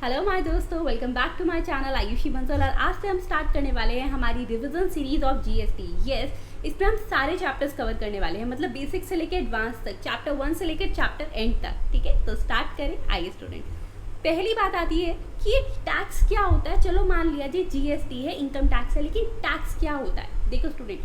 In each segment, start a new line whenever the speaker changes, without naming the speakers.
Hello my दोस्तों, welcome back to my channel Ayushi Bansal. और आज से हम स्टार्ट करने वाले हैं हमारी revision series of GST. Yes, इसमें हम सारे चैप्टर्स कवर करने वाले हैं, मतलब बेसिक से लेकर एडवांस तक, चैप्टर 1 से लेकर चैप्टर एंड तक। ठीक है, तो स्टार्ट करें। आइए स्टूडेंट, पहली बात आती है कि ये टैक्स क्या होता है। चलो मान लिया जी जीएसटी है, इनकम टैक्स है, लेकिन टैक्स क्या होता है। देखो स्टूडेंट,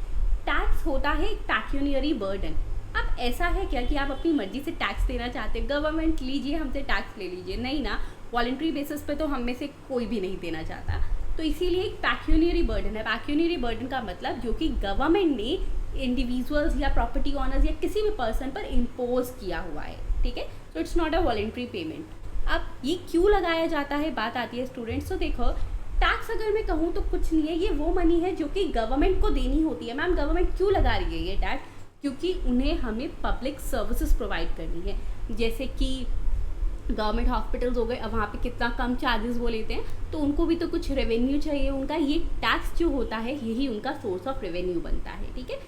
टैक्स होता है एक पैक्यूनियरी बर्डन। अब ऐसा है क्या कि आप अपनी मर्जी से टैक्स देना चाहते हैं, गवर्नमेंट लीजिए हमसे टैक्स ले लीजिए, नहीं ना, वॉलंटरी बेसिस पे तो हम में से कोई भी नहीं देना चाहता। तो इसीलिए एक पैक्यूनियरी बर्डन है। पैक्यूनियरी बर्डन का मतलब जो कि गवर्नमेंट ने इंडिविजुअल्स या प्रॉपर्टी ऑनर्स या किसी भी पर्सन पर इम्पोज किया हुआ है। ठीक है, तो it's not a voluntary payment. अब ये क्यों लगाया जाता है, बात आती है स्टूडेंट्स। तो देखो, टैक्स अगर मैं कहूँ तो कुछ नहीं है, ये वो मनी है जो कि गवर्नमेंट को देनी होती है। मैम गवर्नमेंट क्यों लगा रही है ये टैक्स? क्योंकि उन्हें हमें पब्लिक सर्विसेज प्रोवाइड करनी है। जैसे कि गवर्नमेंट हॉस्पिटल्स हो गए, अब वहाँ पे कितना कम चार्जेस वो लेते हैं, तो उनको भी तो कुछ रेवेन्यू चाहिए। उनका ये टैक्स जो होता है यही उनका सोर्स ऑफ रेवेन्यू बनता है। ठीक है,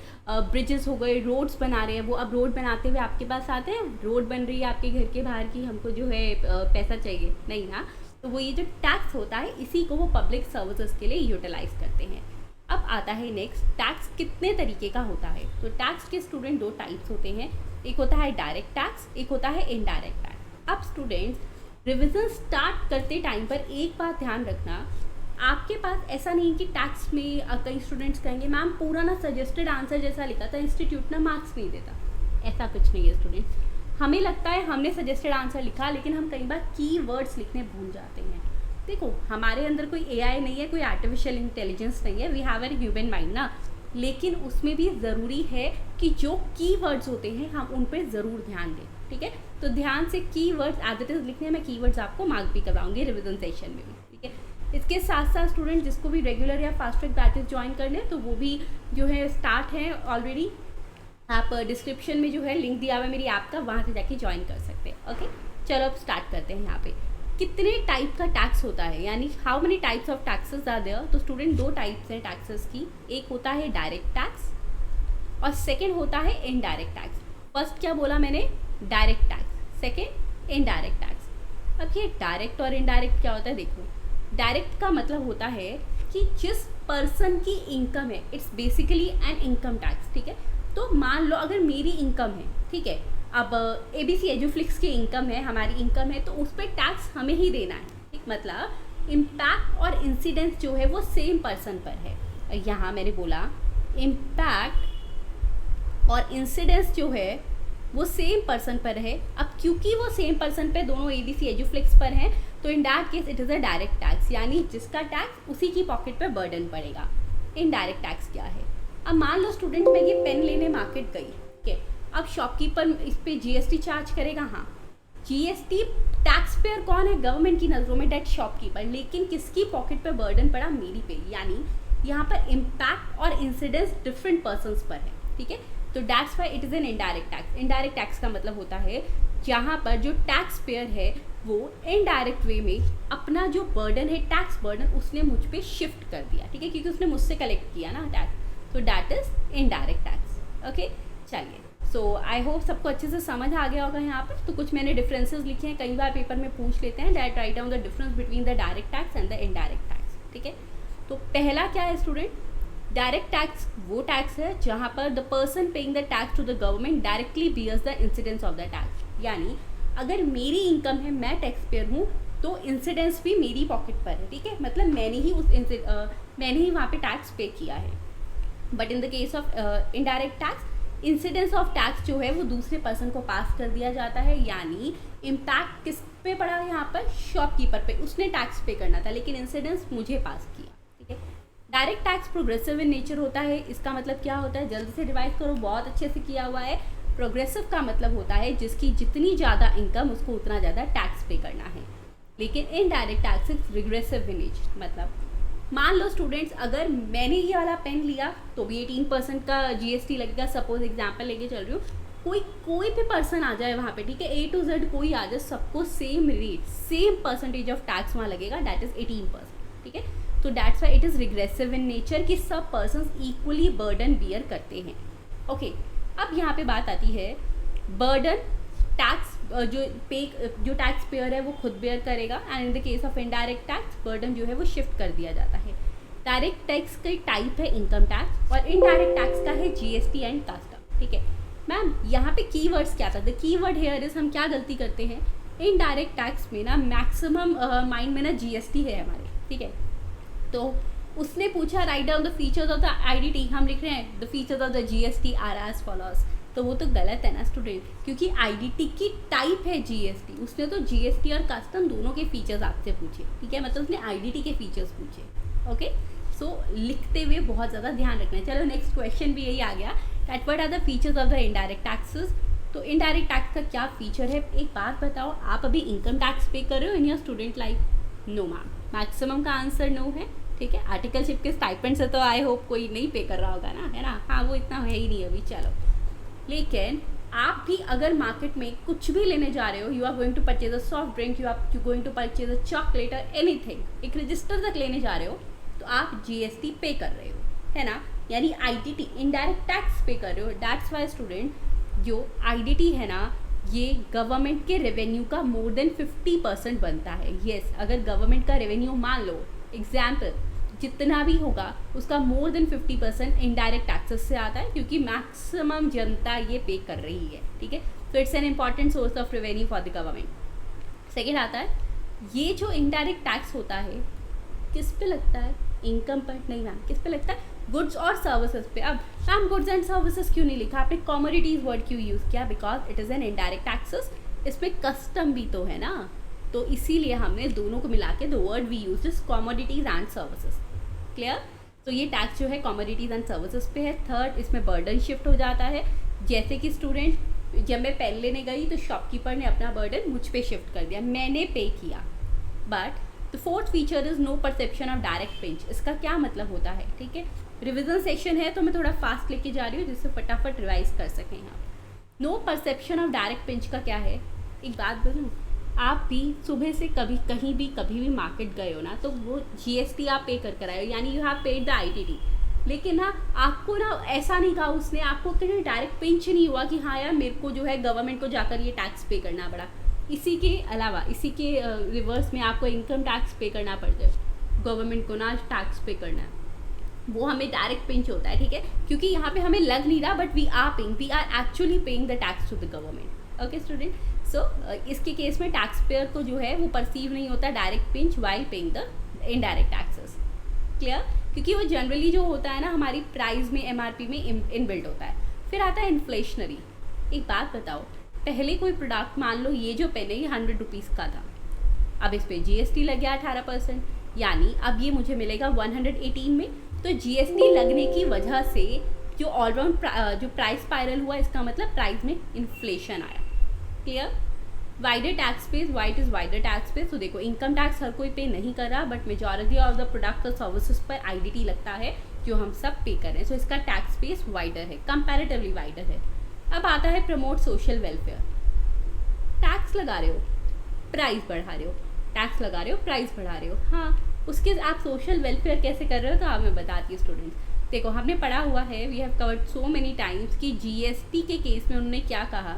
ब्रिजेस हो गए, रोड्स बना रहे हैं, वो अब रोड बनाते हुए आपके पास आते हैं, रोड बन रही है आपके घर के बाहर की, हमको जो है पैसा चाहिए, नहीं ना। तो वो ये जो टैक्स होता है इसी को वो पब्लिक सर्विसेज के लिए यूटिलाइज करते हैं। अब आता है नेक्स्ट, टैक्स कितने तरीके का होता है। तो टैक्स के स्टूडेंट दो टाइप्स होते हैं, एक होता है डायरेक्ट टैक्स, एक होता है इनडायरेक्ट टैक्स। अब स्टूडेंट्स, रिवीजन स्टार्ट करते टाइम पर एक बात ध्यान रखना, आपके पास ऐसा नहीं कि टैक्स में कई स्टूडेंट्स कहेंगे मैम पूरा ना सजेस्टेड आंसर जैसा लिखा था, इंस्टीट्यूट ना मार्क्स नहीं देता। ऐसा कुछ नहीं है स्टूडेंट्स। हमें लगता है हमने सजेस्टेड आंसर लिखा, लेकिन हम कई बार की वर्ड्स लिखने भूल जाते हैं। देखो, हमारे अंदर कोई एआई नहीं है, कोई आर्टिफिशियल इंटेलिजेंस नहीं है, we have an human mind ना, लेकिन उसमें भी ज़रूरी है कि जो की वर्ड्स होते हैं हम उन पर ज़रूर ध्यान दें। ठीक है, तो ध्यान से की वर्ड्स एज इट इज़ लिखने, मैं की वर्ड्स आपको मार्क भी करवाऊंगी रिविजन सेशन में भी। ठीक है, इसके साथ साथ स्टूडेंट जिसको भी रेगुलर या फास्ट ट्रैक बैचेस ज्वाइन करने तो वो भी जो है स्टार्ट है ऑलरेडी। आप डिस्क्रिप्शन में जो है लिंक दिया हुआ है मेरी ऐप का, वहाँ से जाके ज्वाइन कर सकते हैं। ओके, चलो अब स्टार्ट करते हैं। यहाँ पे कितने टाइप का टैक्स होता है, यानी how many types of taxes are there. तो स्टूडेंट दो टाइप्स हैं टैक्सेस की, एक होता है डायरेक्ट टैक्स और सेकेंड होता है इनडायरेक्ट टैक्स। फर्स्ट क्या बोला मैंने, direct tax, second indirect tax. अब ये डायरेक्ट और इनडायरेक्ट क्या होता है, देखो, डायरेक्ट का मतलब होता है कि जिस पर्सन की इनकम है, it's basically an income tax. ठीक है, तो मान लो अगर मेरी इनकम है, ठीक है, अब ABC एजुफ्लिक्स की इनकम है, हमारी इनकम है, तो उस पर टैक्स हमें ही देना है। ठीक, मतलब इम्पैक्ट और इंसिडेंस जो है वो सेम पर्सन पर है। यहाँ मैंने बोला इम्पैक्ट और इंसिडेंस जो है वो सेम पर्सन पर है। अब क्योंकि वो सेम पर्सन पे दोनों ABC एजुफ्लिक्स पर हैं, तो in that case it is a direct tax, यानी जिसका टैक्स उसी की पॉकेट पे बर्डन पड़ेगा। इनडायरेक्ट टैक्स क्या है, अब मान लो स्टूडेंट मैं ये पेन लेने मार्केट गई, ठीक है, अब शॉपकीपर इस पर GST चार्ज करेगा। हाँ, GST टैक्स पेयर कौन है, गवर्नमेंट की नज़रों में, डेट शॉपकीपर, लेकिन किसकी पॉकेट पे बर्डन पड़ा, मेरी पे, यानी यहाँ पर इम्पैक्ट और इंसिडेंस डिफरेंट पर्सनस पर है। ठीक है, तो that's why it is an indirect tax. Indirect tax का मतलब होता है जहाँ पर जो टैक्स पेयर है वो इनडायरेक्ट वे में अपना जो बर्डन है, टैक्स बर्डन, उसने मुझ पर शिफ्ट कर दिया। ठीक है, क्योंकि उसने मुझसे कलेक्ट किया ना टैक्स, तो that is indirect tax. Okay, चलिए, सो आई होप सबको अच्छे से समझ आ गया होगा। यहाँ पर तो कुछ मैंने डिफरेंसेस लिखे हैं, कई बार पेपर में पूछ लेते हैं, that write down the difference between the direct tax and the indirect tax. ठीक है, तो पहला क्या है स्टूडेंट, डायरेक्ट टैक्स वो टैक्स है जहाँ पर the person paying the tax to the government directly bears the incidence of the tax. यानी अगर मेरी इनकम है, मैं टैक्स पेयर हूँ, तो इंसिडेंस भी मेरी पॉकेट पर है। ठीक है, मतलब मैंने ही वहाँ पे टैक्स पे किया है। But in the case of indirect tax, incidence of tax जो है वो दूसरे पर्सन को पास कर दिया जाता है, यानी इम्पैक्ट किस पे पड़ा है, यहाँ पर शॉपकीपर पे, उसने टैक्स पे करना था, लेकिन इंसिडेंस मुझे पास किया। ठीक है, direct tax progressive in nature होता है। इसका मतलब क्या होता है, जल्दी से रिवाइज करो, बहुत अच्छे से किया हुआ है। प्रोग्रेसिव का मतलब होता है जिसकी जितनी ज़्यादा इनकम उसको उतना ज़्यादा टैक्स पे करना है। लेकिन indirect tax is regressive in nature, मतलब मान लो स्टूडेंट्स अगर मैंने ये वाला पेन लिया तो भी 18% का GST लगेगा। सपोज एग्जाम्पल लेके चल रही हूँ, कोई भी पर्सन आ जाए वहाँ पे, ठीक है, A to Z कोई आ जाए, सबको same rate, same percentage of tax वहाँ लगेगा, दैट इज़ 18%। ठीक है, तो that's why it is regressive in nature कि सब पर्सन्स इक्वली बर्डन बियर करते हैं। ओके, अब यहाँ पे बात आती है बर्डन टैक्स जो टैक्स पेयर है वो खुद बेयर करेगा, and in the case of indirect tax burden जो है वो शिफ्ट कर दिया जाता है। डायरेक्ट टैक्स का टाइप है इनकम टैक्स और इनडायरेक्ट टैक्स का है जीएसटी एंड कस्टम। ठीक है मैम, यहाँ पे कीवर्ड्स क्या था? द कीवर्ड हियर इज, हम क्या गलती करते हैं इनडायरेक्ट टैक्स में ना, मैक्सिमम माइंड में ना जीएसटी है हमारे। ठीक है, तो उसने पूछा write down the features of the IDT, हम लिख रहे हैं the features of the GST are as followers, तो वो तो गलत है ना स्टूडेंट, क्योंकि आईडीटी की टाइप है जीएसटी। उसने तो जीएसटी और कस्टम दोनों के फीचर्स आपसे पूछे। ठीक है, मतलब उसने आईडीटी के फीचर्स पूछे। ओके, सो लिखते हुए बहुत ज़्यादा ध्यान रखना है। चलो नेक्स्ट क्वेश्चन भी यही आ गया, that what are the features of the indirect taxes. तो इनडायरेक्ट टैक्स का क्या फीचर है, एक बात बताओ, आप अभी इनकम टैक्स पे कर रहे हो in your student life? No ma'am, maximum का आंसर नो है। ठीक है, आर्टिकलशिप के स्टाइपेंड से तो आई होप कोई नहीं पे कर रहा होगा ना, है ना? हाँ, वो इतना है ही नहीं अभी। चलो, लेकिन आप भी अगर मार्केट में कुछ भी लेने जा रहे हो, you are going to purchase a soft drink, you are going to purchase a chocolate और एनीथिंग, एक रजिस्टर तक लेने जा रहे हो, तो आप जीएसटी पे कर रहे हो, है ना? यानी आईडीटी इनडायरेक्ट टैक्स पे कर रहे हो। दैट्स वाई स्टूडेंट, जो आईडीटी है ना, ये गवर्नमेंट के रेवेन्यू का मोर देन 50% बनता है। येस, अगर गवर्नमेंट का रेवेन्यू मान लो एग्जाम्पल जितना भी होगा, उसका मोर देन 50% इनडायरेक्ट टैक्सेस से आता है, क्योंकि मैक्सिमम जनता ये पे कर रही है। ठीक है, तो it's an important source of revenue for the government. Second आता है, ये जो इनडायरेक्ट टैक्स होता है किस पे लगता है? इनकम पर नहीं मैम, किस पे लगता है? गुड्स और सर्विसेज पे। अब मैम गुड्स एंड सर्विसेज क्यों नहीं लिखा आपने, कॉमोडिटीज वर्ड क्यों यूज़ किया? Because it is an indirect taxes, इसमें कस्टम भी तो है ना, तो इसीलिए हमने दोनों को मिला के the word we use is commodities and services. Clear? तो ये टैक्स जो है कॉमोडिटीज एंड सर्विसेज पे है। थर्ड, इसमें बर्डन शिफ्ट हो जाता है, जैसे कि स्टूडेंट जब मैं पेन लेने गई तो शॉपकीपर ने अपना बर्डन मुझ पे शिफ्ट कर दिया, मैंने पे किया। But the fourth feature is no perception of direct pinch. इसका क्या मतलब होता है? ठीक है, रिविजन सेक्शन है तो मैं थोड़ा फास्ट लेके जा रही हूँ जिससे फटाफट रिवाइज कर सकें आप। No perception of direct pinch का क्या है? एक बात बोलूँ, आप भी सुबह से कभी भी मार्केट गए हो ना, तो वो जीएसटी आप पे कर आए हो, यानी you have paid the IDT, लेकिन ना आपको ना ऐसा नहीं कहा उसने, आपको कहीं डायरेक्ट पिंच नहीं हुआ कि हाँ यार मेरे को जो है गवर्नमेंट को जाकर ये टैक्स पे करना पड़ा। इसी के अलावा, इसी के रिवर्स में आपको इनकम टैक्स पे करना पड़ता है, गवर्नमेंट को ना टैक्स पे करना है, वो हमें डायरेक्ट पिंच होता है। ठीक है, क्योंकि यहाँ पे हमें लग नहीं रहा, but we are actually paying the tax to the government. Okay student, so इसके केस में टैक्स पेयर को जो है वो परसीव नहीं होता direct pinch while paying the indirect taxes. Clear? क्योंकि वो जनरली जो होता है ना हमारी प्राइस में, एमआरपी में इनबिल्ट होता है। फिर आता है इन्फ्लेशनरी। एक बात बताओ, पहले कोई प्रोडक्ट मान लो ये जो पेन है ये 100 रुपीज़ का था, अब इस पर जीएसटी लग गया 18%, यानी अब ये मुझे मिलेगा 118 में। तो जीएसटी लगने की वजह से जो ऑलराउंड जो प्राइस स्पाइरल हुआ, इसका मतलब प्राइस में इन्फ्लेशन आया। Clear? Wider tax page, white is wider tax page. तो देखो इनकम टैक्स हर कोई पे नहीं कर रहा, but majority of the product और सर्विसेज पर आईडीटी लगता है जो हम सब पे कर रहे हैं। सो इसका टैक्स पेज वाइडर है, कंपैरेटिवली वाइडर है। अब आता है प्रमोट सोशल वेलफेयर। टैक्स लगा रहे हो, प्राइस बढ़ा रहे हो, टैक्स लगा रहे हो, प्राइस बढ़ा रहे हो, हाँ, उसके आप सोशल वेलफेयर कैसे कर रहे हो? तो आप मैं बताती हूँ स्टूडेंट्स। देखो हमने पढ़ा हुआ है, we have covered so many times कि जीएसटी के केस में उन्होंने क्या कहा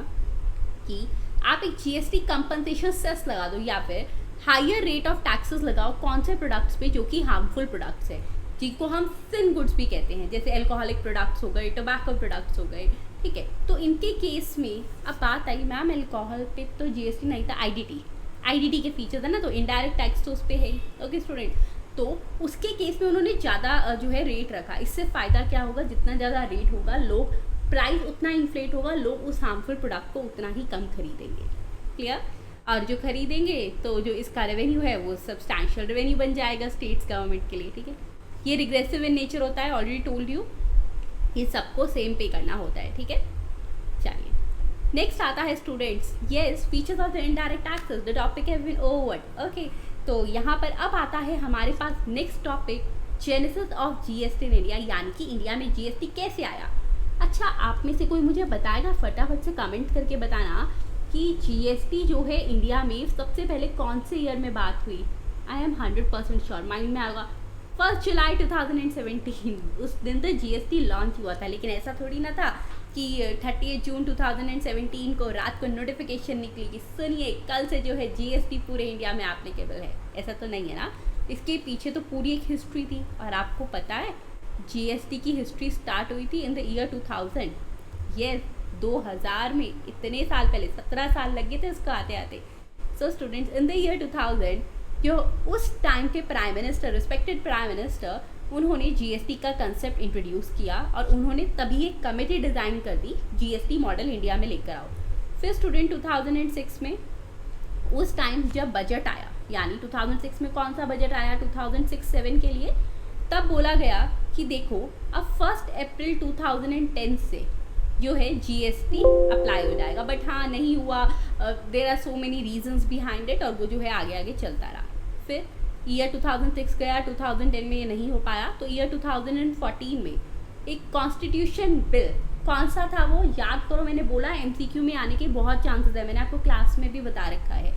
कि आप एक जीएसटी कंपनसेशन सेस लगा दो या फिर हायर रेट ऑफ टैक्सेस लगाओ कौन से प्रोडक्ट्स पे जो कि हार्मफुल प्रोडक्ट्स है, जिनको हम सिन गुड्स भी कहते हैं, जैसे एल्कोहलिक प्रोडक्ट्स हो गए, टोबैको प्रोडक्ट्स हो गए। ठीक है, तो इनके केस में अब बात आई मैम एल्कोहल पे तो जीएसटी नहीं था, आईडीटी के फीचर्स है ना, तो इनडायरेक्ट टैक्स तो उस पर है ही। ओके स्टूडेंट, तो उसके केस में उन्होंने ज़्यादा जो है रेट रखा। इससे फ़ायदा क्या होगा, जितना ज़्यादा रेट होगा लोग, प्राइस उतना इन्फ्लेट होगा, लोग उस हार्मफुल प्रोडक्ट को उतना ही कम खरीदेंगे। क्लियर? और जो खरीदेंगे तो जो इसका रेवेन्यू है वो सब्सटैंशियल रेवेन्यू बन जाएगा स्टेट्स गवर्नमेंट के लिए। ठीक है, ये रिग्रेसिव इन नेचर होता है, ऑलरेडी टोल्ड यू, ये सबको सेम पे करना होता है। ठीक है, चलिए नेक्स्ट आता है students, yes features of the indirect taxes, the topic have been overed. Okay, तो यहाँ पर अब आता है हमारे पास next topic, genesis of GST in India, यानी कि इंडिया में जीएसटी कैसे आया। अच्छा, आप में से कोई मुझे बताएगा, फटाफट से कमेंट करके बताना कि जीएसटी जो है इंडिया में सबसे पहले कौन से ईयर में बात हुई। आई एम 100% श्योर, माइंड में आएगा 1 जुलाई 2017, उस दिन तो जीएसटी लॉन्च हुआ था, लेकिन ऐसा थोड़ी ना था कि 30 जून 2017 को रात को नोटिफिकेशन निकली कि सुनिए कल से जो है जीएसटी पूरे इंडिया में एप्लीकेबल है। ऐसा तो नहीं है ना, इसके पीछे तो पूरी एक हिस्ट्री थी। और आपको पता है जीएसटी की हिस्ट्री स्टार्ट हुई थी इन द ईयर 2000। ये 2000 में, इतने साल पहले, 17 साल लग गए थे इसको आते आते। So students, in the year 2000 जो उस टाइम के prime minister, respected prime minister, उन्होंने जीएसटी का कंसेप्ट इंट्रोड्यूस किया और उन्होंने तभी एक कमेटी डिज़ाइन कर दी, जीएसटी मॉडल इंडिया में लेकर आओ। फिर स्टूडेंट 2006 में उस टाइम जब बजट आया, यानी 2006 में कौन सा बजट आया 2006-07 के लिए, तब बोला गया कि देखो अब 1 अप्रैल 2010 से जो है जीएसटी अप्लाई हो जाएगा। बट हाँ, नहीं हुआ, there are so many reasons behind it, और वो जो है आगे आगे चलता रहा। फिर ईयर 2006 गया, 2010 में ये नहीं हो पाया, तो ईयर 2014 में एक कॉन्स्टिट्यूशन बिल, कौन सा था वो याद करो, मैंने बोला एमसीक्यू में आने के बहुत चांसेस है, मैंने आपको क्लास में भी बता रखा है।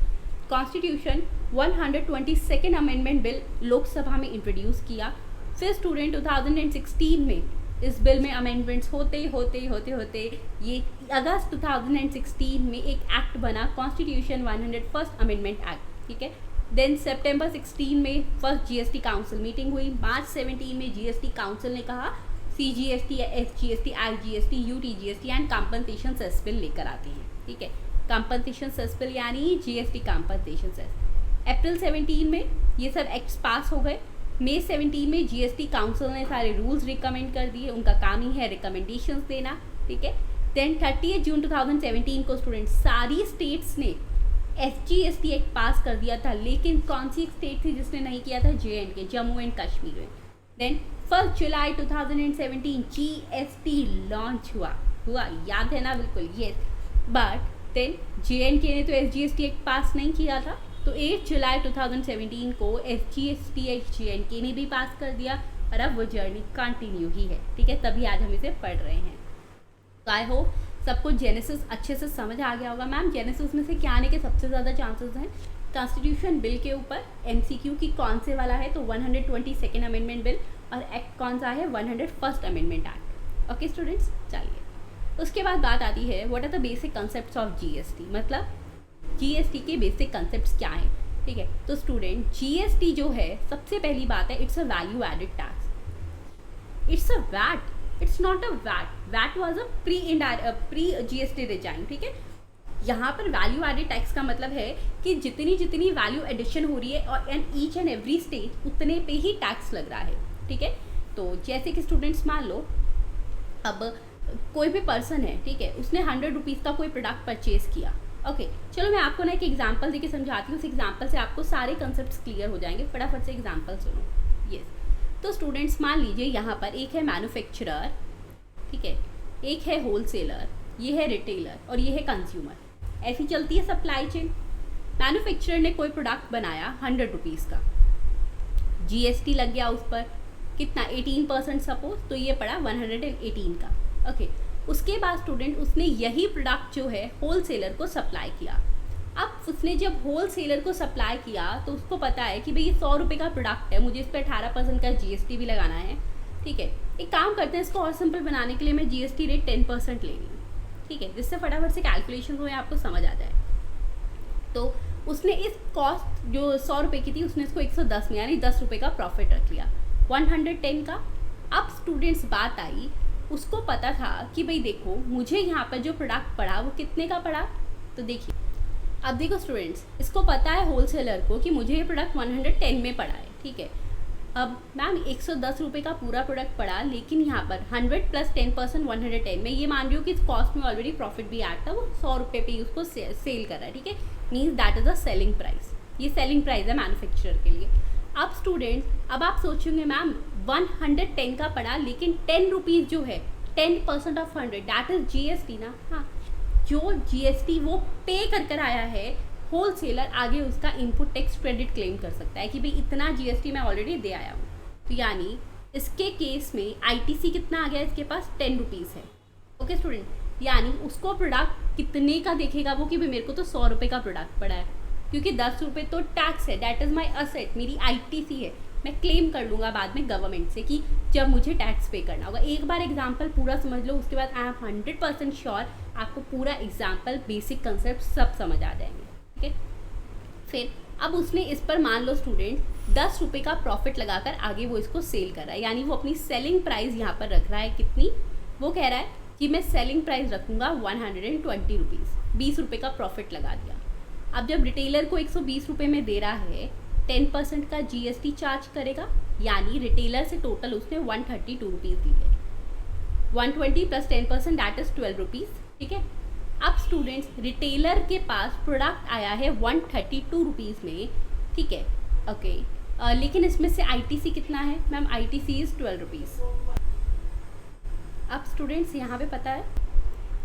Constitution 122nd amendment bill Lok Sabha में इंट्रोड्यूस किया। फिर स्टूडेंट 2016 में इस बिल में अमेंडमेंट्स होते होते होते होते ये अगस्त 2016 में एक एक्ट बना, कॉन्स्टिट्यूशन 101st अमेंडमेंट एक्ट, ठीक है। देन सितंबर 16 में फर्स्ट जीएसटी काउंसिल मीटिंग हुई। मार्च 17 में जीएसटी काउंसिल ने कहा CGST, SGST, IGST, UTGST and compensation cess bill लेकर आते हैं, ठीक है। कंपनसेशन सेस बिल यानी जीएसटी कंपनसेशन सेस। अप्रैल 17 में ये सब एक्ट्स पास हो गए। मई 17 में जीएसटी काउंसिल ने सारे रूल्स रिकमेंड कर दिए, उनका काम ही है रिकमेंडेशंस देना, ठीक है। देन 30 जून 2017 को स्टूडेंट सारी स्टेट्स ने एसजीएसटी एक्ट पास कर दिया था, लेकिन कौन सी एक स्टेट थी जिसने नहीं किया था? JNK, जम्मू एंड कश्मीर में। देन 1 जुलाई 2017 जीएसटी लॉन्च हुआ याद है ना? बिल्कुल, यस। बट देन JNK ने तो एसजीएसटी एक्ट पास नहीं किया था, तो 8 जुलाई 2017 को एसजीएसटी एक्ट JNK ने भी पास कर दिया, और अब वो जर्नी कंटिन्यू ही है, ठीक है। तभी आज हम इसे पढ़ रहे हैं। तो आई होप सबको जेनेसिस अच्छे से समझ आ गया होगा। मैम जेनेसिस में से क्या आने के सबसे ज़्यादा चांसेस हैं? कॉन्स्टिट्यूशन बिल के ऊपर एमसीक्यू की कौन से वाला है, तो 122nd अमेंडमेंट बिल, और एक्ट कौन सा है? 101st amendment act. Okay students, चलिए उसके बाद बात आती है what are the basic concepts of GST, मतलब जीएसटी के बेसिक कंसेप्ट्स क्या हैं, ठीक है। तो स्टूडेंट जीएसटी जो है, सबसे पहली बात है, it's a value added tax. It's a VAT, it's not a VAT. VAT was a pre GST design, ठीक है। यहाँ पर वैल्यू एडेड टैक्स का मतलब है कि जितनी जितनी वैल्यू एडिशन हो रही है और and each and every stage उतने पे ही टैक्स लग रहा है, ठीक है। तो जैसे कि स्टूडेंट्स मान लो अब कोई भी पर्सन है, ठीक है, उसने 100 रुपीज़ का कोई प्रोडक्ट परचेज किया। ओके चलो मैं आपको ना एक एग्जांपल देके समझाती हूँ। उस एग्जांपल से आपको सारे कंसेप्ट्स क्लियर हो जाएंगे। फटाफट से एग्जांपल सुनो। यस, तो स्टूडेंट्स मान लीजिए यहाँ पर एक है मैन्युफैक्चरर, ठीक है, एक है होलसेलर, ये है रिटेलर और ये है कंज्यूमर। ऐसी चलती है सप्लाई चेन। मैन्युफैक्चरर ने कोई प्रोडक्ट बनाया 100 रुपीज़ का, जीएसटी लग गया उस पर कितना 18% सपोज, तो ये पड़ा 118 का। ओके उसके बाद स्टूडेंट उसने यही प्रोडक्ट जो है होलसेलर को सप्लाई किया। अब उसने जब होलसेलर को सप्लाई किया तो उसको पता है कि भाई ये 100 रुपये का प्रोडक्ट है, मुझे इस पर 18% का जीएसटी भी लगाना है, ठीक है। एक काम करते हैं, इसको और सिंपल बनाने के लिए मैं जीएसटी रेट 10% ले रही हूँ, ठीक है, जिससे फटाफट से कैलकुलेशन हो आपको समझ आ जाए। तो उसने इस कॉस्ट जो 100 रुपये की थी उसने इसको 110 में यानी 10 रुपये का प्रॉफिट रख लिया, 110 का। अब स्टूडेंट्स बात आई, उसको पता था कि भाई देखो मुझे यहाँ पर जो प्रोडक्ट पड़ा वो कितने का पड़ा। तो देखिए अब देखो स्टूडेंट्स, इसको पता है होलसेलर को कि मुझे ये प्रोडक्ट 110 में पड़ा है, ठीक है। अब मैम 110 रुपये का पूरा प्रोडक्ट पड़ा, लेकिन यहाँ पर 100 + 10% 110 में ये मान रही हूँ कि इस कॉस्ट में ऑलरेडी प्रॉफिट भी ऐड था, वो 100 रुपये पे ही उसको सेल कर रहा है, ठीक है। Means that is a selling price, ये सेलिंग प्राइस है मैन्युफैक्चरर के लिए। अब स्टूडेंट्स अब आप सोचेंगे मैम 110 का पड़ा, लेकिन 10 रुपीज़ जो है 10% ऑफ 100 दैट इज जीएसटी ना। हाँ, जो जीएसटी वो पे कर आया है होलसेलर, आगे उसका इनपुट टैक्स क्रेडिट क्लेम कर सकता है कि भाई इतना जीएसटी मैं ऑलरेडी दे आया हूँ। तो यानी इसके केस में आईटीसी कितना आ गया, इसके पास 10 रुपीज़ है। ओके स्टूडेंट, यानी उसको प्रोडक्ट कितने का देखेगा वो कि भाई मेरे को तो 100 रुपये का प्रोडक्ट पड़ा है, क्योंकि 10 रुपये तो टैक्स है, दैट इज़ माई असेट, मेरी आईटीसी है। मैं क्लेम कर लूँगा बाद में गवर्नमेंट से कि जब मुझे टैक्स पे करना होगा। एक बार एग्जाम्पल पूरा समझ लो, उसके बाद आई एम 100% श्योर आपको पूरा एग्जाम्पल बेसिक कंसेप्ट सब समझ आ जाएंगे। ठीक है, फिर अब उसने इस पर मान लो स्टूडेंट 10 रुपये का प्रॉफिट लगाकर आगे वो इसको सेल कर रहा है, यानी वो अपनी सेलिंग प्राइस यहाँ पर रख रहा है कितनी, वो कह रहा है कि मैं सेलिंग प्राइस रखूँगा 120 रुपीज़, 20 रुपये का प्रॉफिट लगा दिया। अब जब रिटेलर को 120 रुपये में दे रहा है, 10% का GST चार्ज करेगा, यानी रिटेलर से टोटल उसने 132 रुपीज़ दिए, 120 प्लस 10% दैट इज़ 12 रुपीज़। ठीक है, अब स्टूडेंट्स रिटेलर के पास प्रोडक्ट आया है 132 रुपीज़ में। ठीक है, ओके, लेकिन इसमें से ITC कितना है मैम, ITC इज़ 12 रुपीज़। अब स्टूडेंट्स यहाँ पे पता है,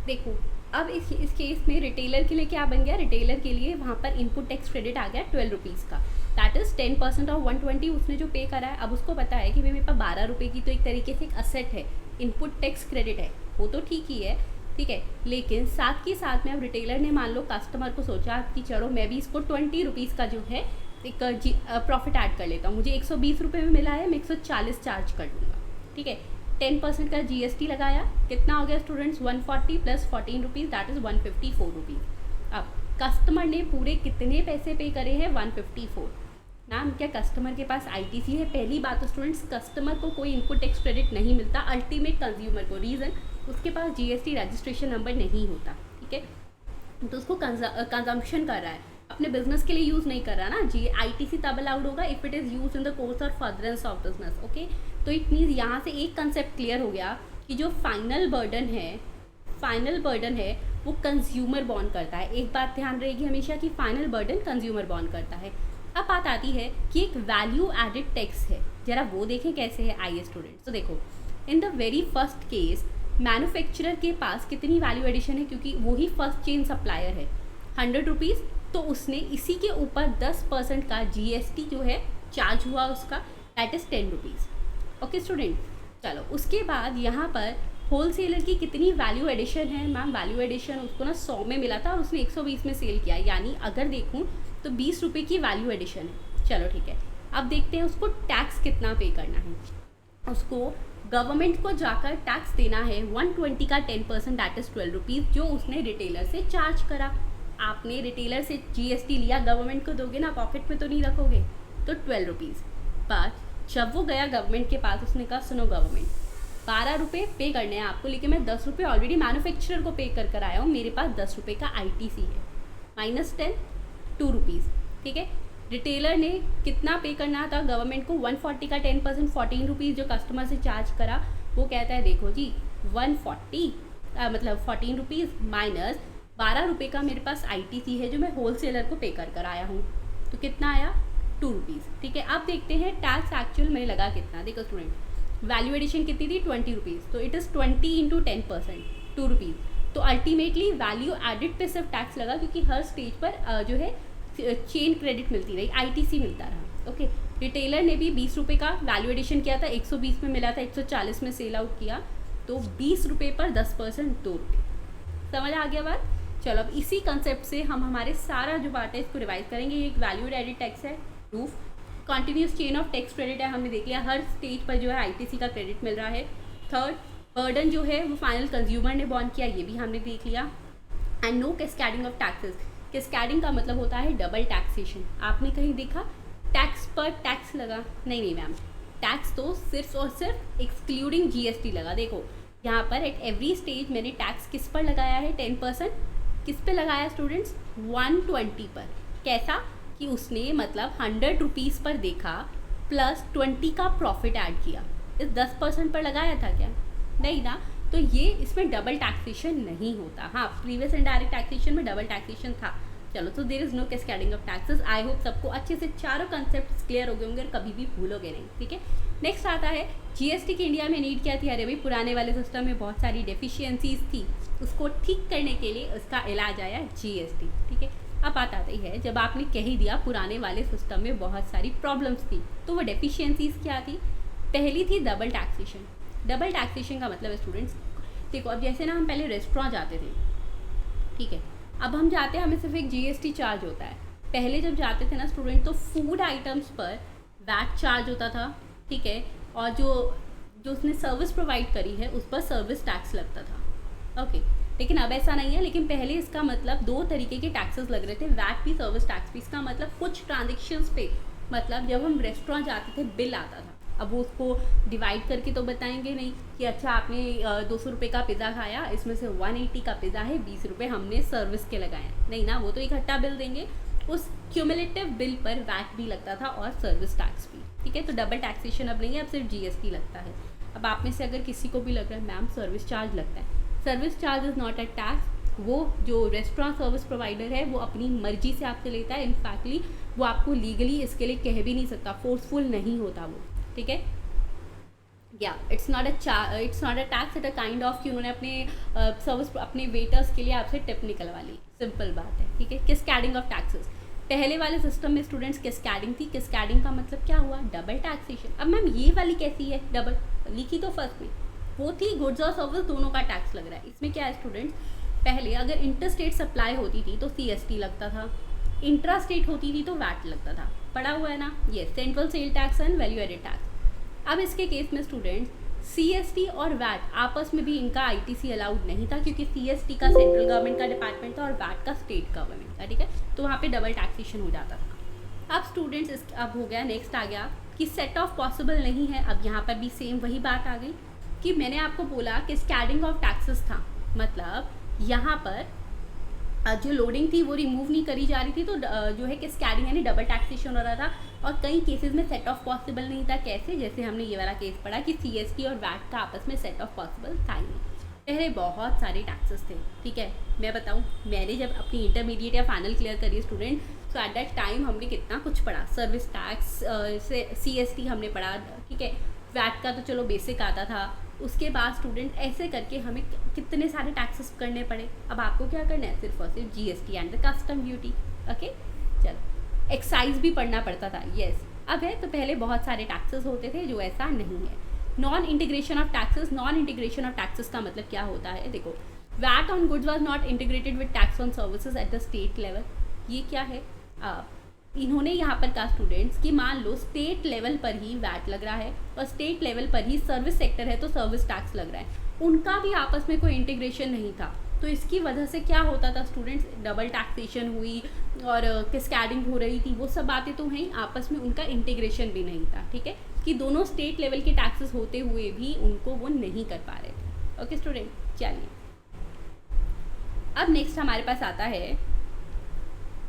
देखो अब इस केस में रिटेलर के लिए क्या बन गया, रिटेलर के लिए वहाँ पर इनपुट टैक्स क्रेडिट आ गया 12 रुपीज़ का, दैट इज़ 10% ऑफ 120 उसने जो पे करा है। अब उसको पता है कि भाई मेरे पास 12 रुपये की तो एक तरीके से एक असेट है, इनपुट टैक्स क्रेडिट है, वो तो ठीक ही है। ठीक है, लेकिन साथ के साथ में अब रिटेलर ने मान लो कस्टमर को सोचा कि चलो मैं भी इसको 20 रुपीज़ का जो है एक प्रॉफिट ऐड कर लेता हूँ, मुझे 120 रुपये में मिला है, मैं 140 चार्ज कर लूँगा। ठीक है, 10% का GST लगाया, कितना हो गया students, 140 plus 14 rupees that is 154 rupees. अब कस्टमर ने पूरे कितने पैसे पे करे हैं, 154। मैम क्या कस्टमर के पास ITC है? पहली बात तो स्टूडेंट्स कस्टमर को कोई इनपुट टैक्स क्रेडिट नहीं मिलता, अल्टीमेट कंज्यूमर को, रीज़न उसके पास GST रजिस्ट्रेशन नंबर नहीं होता। ठीक है, तो उसको कंजम्पशन कर रहा है, अपने बिजनेस के लिए यूज़ नहीं कर रहा ना। ITC तब अलाउड होगा if it is use in the course और फर्दरेंस ऑफ बिजनेस। ओके, तो इट मीन्स यहाँ से एक कंसेप्ट क्लियर हो गया कि जो फाइनल बर्डन है वो कंज्यूमर बॉर्न करता है। एक बात ध्यान रहेगी हमेशा कि फाइनल बर्डन कंज्यूमर बॉर्न करता है। अब बात आती है कि एक वैल्यू एडिड टैक्स है, जरा वो देखें कैसे है। आइए स्टूडेंट्स, तो देखो in the very first case manufacturer के पास कितनी वैल्यू एडिशन है, क्योंकि वही फर्स्ट चेन सप्लायर है, 100 रुपीज़, तो उसने इसी के ऊपर 10% का GST जो है चार्ज हुआ उसका, that is 10 rupees. Okay student, चलो उसके बाद यहाँ पर होलसेलर की कितनी वैल्यू एडिशन है मैम, वैल्यू एडिशन उसको ना 100 में मिला था और उसने 120 में सेल किया, यानी अगर देखूँ तो 20 रुपये की वैल्यू एडिशन है। चलो ठीक है, अब देखते हैं उसको टैक्स कितना पे करना है। उसको गवर्नमेंट को जाकर टैक्स देना है 120 का 10% दैट इज़ 12 रुपीज़, जो उसने रिटेलर से चार्ज करा। आपने रिटेलर से GST लिया, गवर्नमेंट को दोगे ना, पॉकेट में तो नहीं रखोगे, तो 12 रुपीज़। पर जब वो गया गवर्नमेंट के पास, उसने कहा सुनो गवर्नमेंट 12 रुपये पे करने हैं आपको, लेकिन मैं 10 रुपये ऑलरेडी मैन्युफैक्चरर को पे कर आया हूँ, मेरे पास 10 रुपये का ITC है, -10 2 रुपीज़। ठीक है, रिटेलर ने कितना पे करना था गवर्नमेंट को, 140 का 10% 14 रुपीज़ जो कस्टमर से चार्ज करा। वो कहता है देखो जी 140 मतलब 14 रुपीज़ माइनस 12 रुपये का मेरे पास ITC है जो मैं होलसेलर को पे कर आया हूँ, तो कितना आया 2 रुपीज़। ठीक है, अब देखते हैं टैक्स एक्चुअल में लगा कितना। देखो स्टूडेंट वैल्यू एडिशन कितनी थी 20 रुपीज़, तो इट इज़ 20 इंटू 10% 2 रुपीज़, तो अल्टीमेटली वैल्यू एडिड पे सिर्फ टैक्स लगा, क्योंकि हर स्टेज पर जो है चेन क्रेडिट मिलती रही, ITC मिलता रहा। ओके, रिटेलर ने भी 20 रुपये का वैल्यू एडिशन किया था, 120 में मिला था, 140 में सेल आउट किया, तो 20 रुपये पर 10% 2 रुपये। समझ आ गया बात? चलो अब इसी कंसेप्ट से हम हमारे सारा जो बात है इसको रिवाइज करेंगे। ये एक वैल्यू एडिड टैक्स है, proof continuous chain of tax credit है, हमने देख लिया हर स्टेज पर जो है ITC का क्रेडिट मिल रहा है। थर्ड, बर्डन जो है वो फाइनल कंज्यूमर ने बॉर्न किया, ये भी हमने देख लिया। And no cascading of taxes, कैस्कैडिंग का मतलब होता है डबल टैक्सेशन। आपने कहीं देखा टैक्स पर टैक्स लगा? नहीं मैम, टैक्स तो सिर्फ और सिर्फ एक्सक्लूडिंग GST लगा। देखो यहाँ पर एट एवरी स्टेज मैंने टैक्स किस पर लगाया है, 10%। किस पे लगाया स्टूडेंट्स? 120 पर। कैसा कि उसने मतलब 100 रुपीज़ पर देखा प्लस 20 का प्रॉफिट ऐड किया, इस 10% पर लगाया था क्या? नहीं ना, तो ये इसमें डबल टैक्सेशन नहीं होता। हाँ, प्रीवियस इनडायरेक्ट टैक्सेशन में डबल टैक्सेशन था। चलो, तो there is no cascading of taxes. I hope सबको अच्छे से चारों कंसेप्ट क्लियर हो गए होंगे और कभी भी भूलोगे नहीं। ठीक है, नेक्स्ट आता है GST की इंडिया में नीड क्या थी? अरे भाई पुराने वाले सिस्टम में बहुत सारी डेफिशिएंसीज थी, उसको ठीक करने के लिए उसका इलाज आया GST। ठीक है, अब बात आती है जब आपने कह ही दिया पुराने वाले सिस्टम में बहुत सारी प्रॉब्लम्स थी, तो वो डेफिशिएंसीज क्या थी? पहली थी डबल टैक्सेशन। डबल टैक्सेशन का मतलब है स्टूडेंट्स, देखो अब जैसे ना हम पहले रेस्टोरेंट जाते थे, ठीक है, अब हम जाते हैं हमें सिर्फ एक GST चार्ज होता है। पहले जब जाते थे ना स्टूडेंट, तो फूड आइटम्स पर वैट चार्ज होता था, ठीक है, और जो जो उसने सर्विस प्रोवाइड करी है उस पर सर्विस टैक्स लगता था। ओके, लेकिन अब ऐसा नहीं है। लेकिन पहले इसका मतलब 2 तरीके के टैक्सेस लग रहे थे, वैट भी सर्विस टैक्स भी। इसका मतलब कुछ ट्रांजेक्शन्स पे, मतलब जब हम रेस्टोरेंट जाते थे बिल आता था, अब वो उसको डिवाइड करके तो बताएंगे नहीं कि अच्छा आपने 200 रुपये का पिज़्ज़ा खाया, इसमें से 180 का पिज़्ज़ा है, 20 रुपये हमने सर्विस के लगाए, नहीं ना, वो तो इकट्ठा बिल देंगे। उस क्यूमुलेटिव बिल पर वैट भी लगता था और सर्विस टैक्स भी, ठीक है। तो डबल टैक्सेशन अब नहीं है, अब सिर्फ जीएसटी लगता है। अब आप में से अगर किसी को भी लग रहा है मैम सर्विस चार्ज लगता है, service charge is not a tax. वो जो रेस्टोरेंट सर्विस प्रोवाइडर है वो अपनी मर्जी से आपसे लेता है, इनफैक्टली वो आपको लीगली इसके लिए कह भी नहीं सकता, फोर्सफुल नहीं होता वो, ठीक है। या it's not a tax, it a kind of कि उन्होंने अपने सर्विस अपने वेटर्स के लिए आपसे टिप निकलवा ली, सिंपल बात है, ठीक है। किसकैडिंग ऑफ टैक्सेस, पहले वाले सिस्टम में स्टूडेंट्स किसकैडिंग थी, किसकैडिंग का मतलब क्या हुआ, डबल टैक्सेशन। अब मैम ये वाली कैसी है डबल, लिखी तो फर्स्ट में वो थी गुड्स और सर्विस दोनों का टैक्स लग रहा है। इसमें क्या है स्टूडेंट्स, पहले अगर इंटर स्टेट सप्लाई होती थी तो सीएसटी लगता था, इंट्रा स्टेट होती थी तो वैट लगता था, पड़ा हुआ है ना ये, central sale tax and value added tax. अब इसके केस में स्टूडेंट्स सीएसटी और वैट आपस में भी इनका आईटीसी अलाउड नहीं था, क्योंकि सीएसटी का सेंट्रल गवर्नमेंट का डिपार्टमेंट था और वैट का स्टेट गवर्नमेंट का, ठीक है। तो वहाँ पे डबल टैक्सेशन हो जाता था। अब स्टूडेंट्स अब हो गया, नेक्स्ट आ गया कि सेट ऑफ पॉसिबल नहीं है। अब यहाँ पर भी सेम वही बात आ गई कि मैंने आपको बोला कि स्कैडिंग ऑफ टैक्सेस था, मतलब यहाँ पर जो लोडिंग थी वो रिमूव नहीं करी जा रही थी, तो जो है कि स्कैडिंग यानी डबल टैक्सेशन हो रहा था। और कई केसेस में सेट ऑफ पॉसिबल नहीं था, कैसे, जैसे हमने ये वाला केस पढ़ा कि सीएसटी और वैट का आपस में सेट ऑफ पॉसिबल था ही नहीं। पहले बहुत सारे टैक्सेस थे, ठीक है। मैं बताऊँ, मैंने जब अपनी इंटरमीडिएट या फाइनल क्लियर करी स्टूडेंट, तो एट दैट टाइम हमने कितना कुछ पढ़ा, सर्विस टैक्स से सीएसटी हमने पढ़ा, ठीक है। वैट का तो चलो बेसिक आता था, उसके बाद स्टूडेंट ऐसे करके हमें कितने सारे टैक्सेस करने पड़े। अब आपको क्या करना है, सिर्फ और सिर्फ GST and the custom duty, okay. चलो, एक्साइज भी पढ़ना पड़ता था, यस। अब है तो पहले बहुत सारे टैक्सेस होते थे, जो ऐसा नहीं है। Non integration of taxes, non integration of taxes का मतलब क्या होता है, देखो, VAT on goods was not integrated with tax on services at the state level. ये क्या है, इन्होंने यहाँ पर कहा स्टूडेंट्स कि मान लो स्टेट लेवल पर ही वैट लग रहा है और स्टेट लेवल पर ही सर्विस सेक्टर है तो सर्विस टैक्स लग रहा है, उनका भी आपस में कोई इंटीग्रेशन नहीं था। तो इसकी वजह से क्या होता था स्टूडेंट्स, डबल टैक्सेशन हुई और किसकैडिंग हो रही थी, वो सब बातें तो हैं, आपस में उनका इंटीग्रेशन भी नहीं था, ठीक है, कि दोनों स्टेट लेवल के टैक्सेस होते हुए भी उनको वो नहीं कर पा रहे थे। ओके स्टूडेंट, चलिए अब नेक्स्ट हमारे पास आता है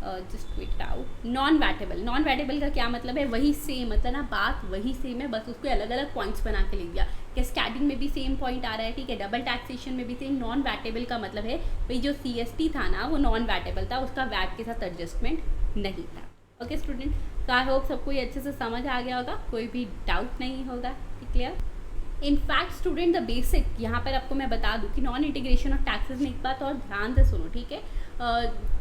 just VAT out, non vatable. Non vatable का क्या मतलब है, वही सेम, मतलब ना बात वही सेम है, बस उसको अलग अलग पॉइंट्स बना के लिख दिया। कैस्कैडिंग में भी सेम पॉइंट आ रहा है, ठीक है, डबल टैक्सेशन में भी सेम। नॉन वैटेबल का मतलब है भाई जो सीएसटी था ना वो नॉन वैटेबल था, उसका वैट के साथ एडजस्टमेंट नहीं था। ओके स्टूडेंट, तो आई होप सबको ये अच्छे से समझ आ गया होगा, कोई भी डाउट नहीं होगा, clear. In fact student the basic यहाँ पर आपको मैं बता दूँ कि नॉन इंटीग्रेशन ऑफ टैक्सेस में एक बात और ध्यान से सुनो, ठीक है,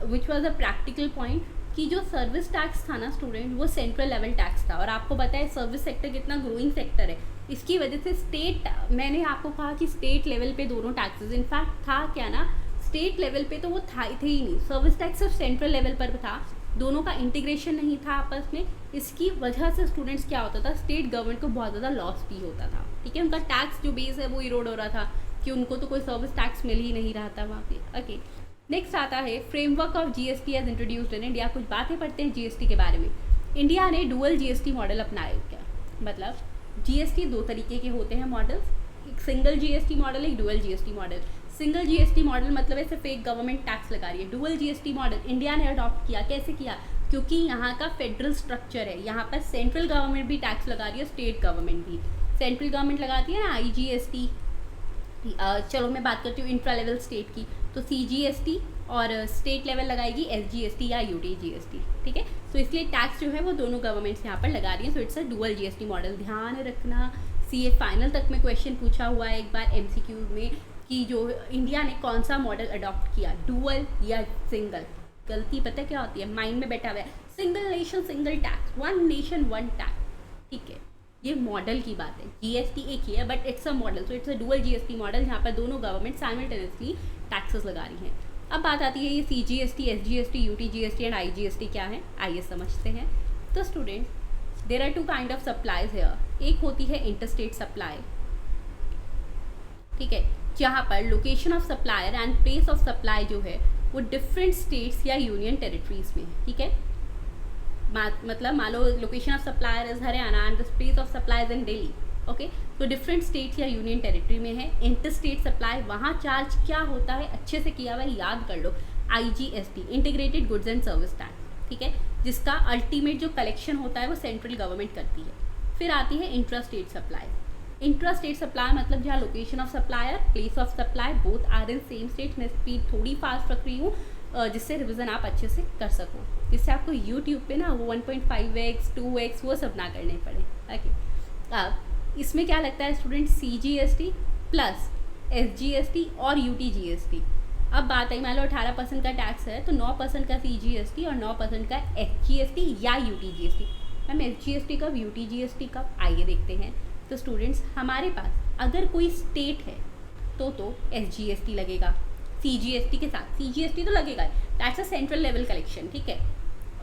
which was a practical point, कि जो सर्विस टैक्स था ना स्टूडेंट वो सेंट्रल लेवल टैक्स था, और आपको पता है सर्विस सेक्टर कितना ग्रोइंग सेक्टर है, इसकी वजह से स्टेट, मैंने आपको कहा कि स्टेट लेवल पे दोनों टैक्सेस, इनफैक्ट था क्या ना, स्टेट लेवल पे तो वो थे ही नहीं, सर्विस टैक्स सिर्फ सेंट्रल लेवल पर था, दोनों का इंटीग्रेशन नहीं था आपस में। इसकी वजह से स्टूडेंट्स क्या होता था, स्टेट गवर्नमेंट को बहुत ज़्यादा लॉस भी होता था, ठीक है, उनका टैक्स जो बेस है वो इरोड हो रहा था, कि उनको तो कोई सर्विस टैक्स मिल ही नहीं रहा था वहाँ पे। ओके, नेक्स्ट आता है framework of GST as introduced in India. कुछ बातें पढ़ते हैं जीएसटी के बारे में। इंडिया ने डुअल जीएसटी मॉडल अपनाया, क्या मतलब, जीएसटी 2 तरीके के होते हैं मॉडल्स, एक सिंगल जीएसटी मॉडल, एक dual GST model. Single GST model मतलब है सिर्फ एक गवर्नमेंट टैक्स लगा रही है। डुअल जीएसटी मॉडल इंडिया ने अडॉप्ट किया, कैसे किया, क्योंकि यहाँ का फेडरल स्ट्रक्चर है, यहाँ पर सेंट्रल गवर्नमेंट भी टैक्स लगा रही है, स्टेट गवर्नमेंट भी। सेंट्रल गवर्नमेंट लगाती है ना आईजीएसटी, चलो मैं बात करती हूँ इंट्रा लेवल स्टेट की, तो सीजीएसटी, और स्टेट लेवल लगाएगी एसजीएसटी या यूटीजीएसटी, ठीक है। तो इसलिए टैक्स जो है वो दोनों गवर्नमेंट्स यहाँ पर लगा रही हैं, so it's a dual GST model. ध्यान रखना, सीए फाइनल तक में क्वेश्चन पूछा हुआ है एक बार एमसीक्यू में, कि जो इंडिया ने कौन सा मॉडल अडॉप्ट किया, डुअल या सिंगल। गलती पता क्या होती है, माइंड में बैठा हुआ है, single nation single tax, one nation one tax, ठीक है, ये मॉडल की बात है, जीएसटी एक ही है but it's a model, so it's a dual GST model, जहाँ पर दोनों गवर्नमेंट साइमल्टेनियसली टैक्सेस लगा रही हैं। अब बात आती है ये CGST, SGST, UTGST and IGST क्या है, आइए समझते हैं। तो student there are two kind of supplies here. एक होती है इंटरस्टेट सप्लाई, ठीक है, जहाँ पर location of supplier and place of supply जो है वो डिफरेंट स्टेट्स या यूनियन टेरिटरीज में है, ठीक है। मतलब मान लो location of supplier is Haryana and the place of supply is in Delhi, okay, तो डिफरेंट स्टेट्स या यूनियन टेरिटरी में है। इंटर स्टेट सप्लाई, वहाँ चार्ज क्या होता है अच्छे से किया हुआ है, याद कर लो, IGST, integrated goods and service tax, ठीक है, जिसका अल्टीमेट जो कलेक्शन होता है वो सेंट्रल गवर्नमेंट करती है। फिर आती है intra state supply. Intra state supply मतलब जहाँ location of supplier, place of supply both are in same state. मैं स्पीड थोड़ी फास्ट रख रही हूँ जिससे रिवीजन आप अच्छे से कर सको, जिससे आपको यूट्यूब पे ना वो 1.5x 2x वो सब ना करने पड़े, ओके। अब इसमें क्या लगता है स्टूडेंट, CGST प्लस SGST और UTGST। अब बात आई, मान लो 18% का टैक्स है तो 9% का CGST और 9% का SGST या UTGST। मैम SGST कब, UTGST कब, आइए देखते हैं। तो स्टूडेंट्स हमारे पास अगर कोई स्टेट है तो SGST लगेगा CGST के साथ, CGST तो लगेगा, that's a central level collection, ठीक है।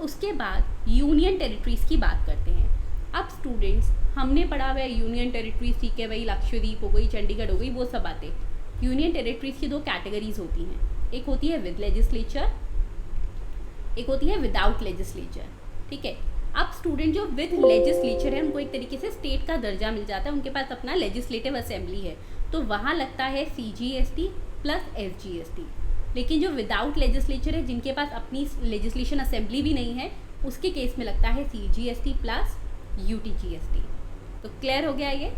उसके बाद यूनियन टेरिटरीज की बात करते हैं। अब स्टूडेंट्स हमने पढ़ा हुआ है यूनियन टेरिटरीज, ठीक है भाई, लक्षद्वीप हो गई, चंडीगढ़ हो गई, वो सब बातें। यूनियन टेरिटरीज की 2 कैटेगरीज होती हैं, एक होती है विद लेजिस्लेचर, एक होती है विदाउट लेजिस्लेचर, ठीक है। अब स्टूडेंट जो विद लेजिस्लेचर है उनको एक तरीके से स्टेट का दर्जा मिल जाता है, उनके पास अपना लेजिस्लेटिव असेंबली है, तो वहाँ लगता है CGST प्लस SGST। लेकिन जो विदाउट लेजिस्लेचर है, जिनके पास अपनी लेजिस्लेशन असेंबली भी नहीं है, उसके केस में लगता है CGST प्लस UTGST। तो क्लियर हो गया ये,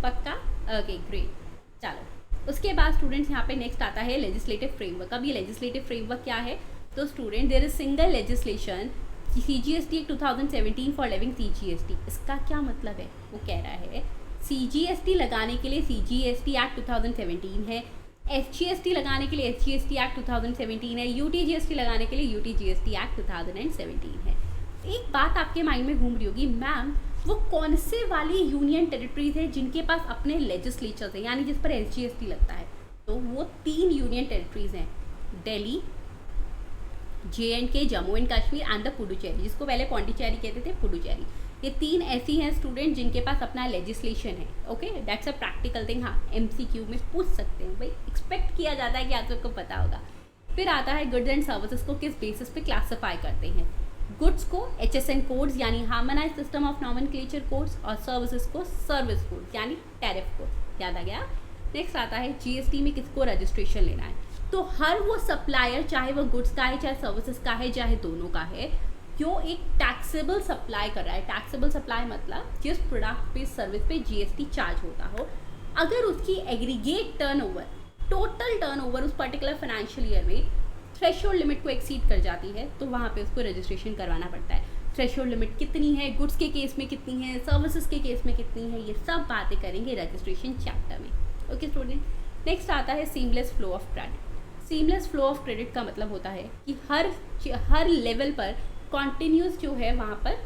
पक्का, ओके ग्रेट। चलो उसके बाद स्टूडेंट्स यहाँ पे नेक्स्ट आता है लेजिस्लेटिव फ्रेमवर्क। अब ये लेजिस्लेटिव फ्रेमवर्क क्या है, तो student there is single legislation CGST act 2017 for living CGST। इसका क्या मतलब है, वो कह रहा है CGST लगाने के लिए CGST एक्ट 2017 है, SGST लगाने के लिए SGST एक्ट 2017 है, UTGST लगाने के लिए UTGST एक्ट 2017 है। एक बात आपके माइंड में घूम रही होगी, मैम वो कौन से वाली यूनियन टेरिटरीज है जिनके पास अपने लेजिस्लेचर्स हैं, यानी जिस पर SGST लगता है। तो वो 3 यूनियन टेरिटरीज हैं, Delhi, JNK, Jammu and Kashmir and the Puducherry, जिसको पहले पौंडीचेरी कहते थे, पुडुचेरी। ये 3 ऐसी हैं स्टूडेंट जिनके पास अपना लेजिस्लेशन है, okay, that's a practical thing. हाँ MCQ में पूछ सकते हैं भाई, एक्सपेक्ट किया जाता है कि आप सबको पता होगा। फिर आता है गुड्स एंड सर्विसेज को किस बेसिस पे क्लासीफाई करते हैं। गुड्स को HSN कोड्स यानी harmonise system of nomenclature codes, और सर्विसेज को सर्विस कोड्स यानी टैरिफ कोड। याद आ गया। नेक्स्ट आता है GST में किसको रजिस्ट्रेशन लेना है। तो हर वो सप्लायर, चाहे वो गुड्स का है, चाहे सर्विसेज का है, चाहे दोनों का है, जो एक टैक्सेबल सप्लाई कर रहा है। टैक्सेबल सप्लाई मतलब जिस प्रोडक्ट पे, सर्विस पे GST चार्ज होता हो, अगर उसकी एग्रीगेट टर्नओवर, टोटल टर्नओवर उस पर्टिकुलर फाइनेंशियल ईयर में थ्रेशोल्ड लिमिट को एक्सीड कर जाती है, तो वहाँ पे उसको रजिस्ट्रेशन करवाना पड़ता है। थ्रेशोल्ड लिमिट कितनी है, गुड्स के केस में कितनी है, सर्विसेज के केस में कितनी है, ये सब बातें करेंगे रजिस्ट्रेशन चैप्टर में, ओके स्टूडेंट। नेक्स्ट आता है seamless flow of credit. Seamless flow of credit का मतलब होता है कि हर लेवल पर कॉन्टिन्यूस जो है वहाँ पर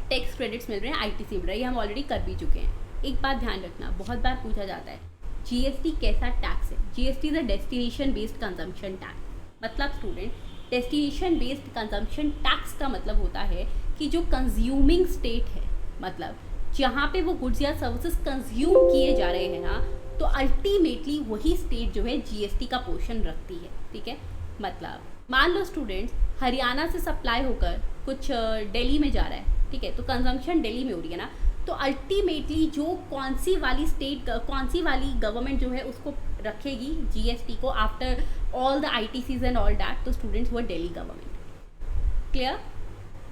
टैक्स क्रेडिट्स मिल रहे हैं, ITC मिल रहा है, ये हम ऑलरेडी कर भी चुके हैं। एक बात ध्यान रखना, बहुत बार पूछा जाता है GST कैसा टैक्स है। GST is a destination based consumption tax. मतलब student destination based consumption tax का मतलब होता है कि जो कंज्यूमिंग स्टेट है, मतलब जहाँ पे वो गुड्स या सर्विसेज कंज्यूम किए जा रहे हैं ना, तो अल्टीमेटली वही स्टेट जो है GST का पोर्शन रखती है, ठीक है। मतलब मान लो स्टूडेंट्स हरियाणा से सप्लाई होकर कुछ दिल्ली में जा रहा है, ठीक है, तो कंजम्पशन दिल्ली में हो रही है ना, तो अल्टीमेटली जो कौन सी वाली स्टेट, कौन सी वाली गवर्नमेंट जो है उसको रखेगी GST को after all the ITCs and all that, तो स्टूडेंट्स वो दिल्ली गवर्नमेंट। क्लियर,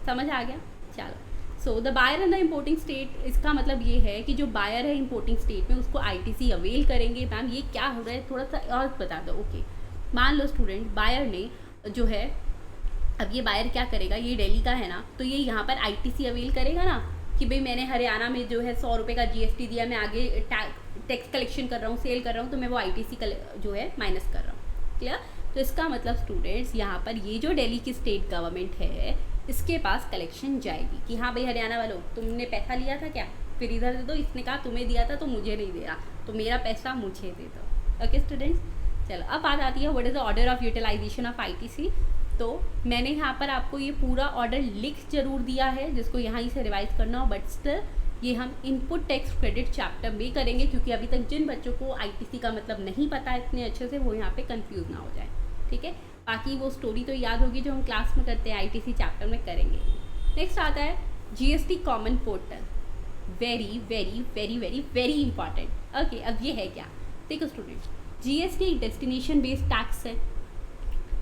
समझ आ गया। चलो, so the buyer and the importing state, इसका मतलब ये है कि जो बायर है इम्पोर्टिंग स्टेट में उसको ITC अवेल करेंगे। मैम ये क्या हो रहा है, थोड़ा सा और बता दो। ओके, मान लो स्टूडेंट बायर ने जो है, अब ये बायर क्या करेगा, ये दिल्ली का है ना, तो ये यहाँ पर ITC अवेल करेगा ना कि भाई मैंने हरियाणा में जो है 100 रुपये का GST दिया, मैं आगे टैक्स कलेक्शन कर रहा हूँ, सेल कर रहा हूँ, तो मैं वो ITC जो है माइनस कर रहा हूँ। क्लियर। तो इसका मतलब स्टूडेंट्स यहाँ पर ये जो दिल्ली की स्टेट गवर्नमेंट है, इसके पास कलेक्शन जाएगी कि हाँ भाई हरियाणा वालों, तुमने पैसा लिया था क्या, फिर इधर दे दो। इसने कहा तुम्हें दिया था तो मुझे नहीं दे रहा, तो मेरा पैसा मुझे दे दो। ओके स्टूडेंट्स, चलो अब बात आती है what is the order of utilization of ITC। तो मैंने यहाँ पर आपको ये पूरा ऑर्डर लिख जरूर दिया है, जिसको यहाँ ही से रिवाइज करना हो, बट स्टिल ये हम इनपुट टैक्स क्रेडिट चैप्टर में करेंगे, क्योंकि अभी तक जिन बच्चों को आईटीसी का मतलब नहीं पता है इतने अच्छे से, वो यहाँ पे कंफ्यूज ना हो जाए, ठीक है। बाकी वो स्टोरी तो याद होगी जो हम क्लास में करते हैं, आईटीसी चैप्टर में करेंगे। नेक्स्ट आता है GST common portal, very very very very very important. Okay, अब ये है क्या, देखो students, GST destination based tax है,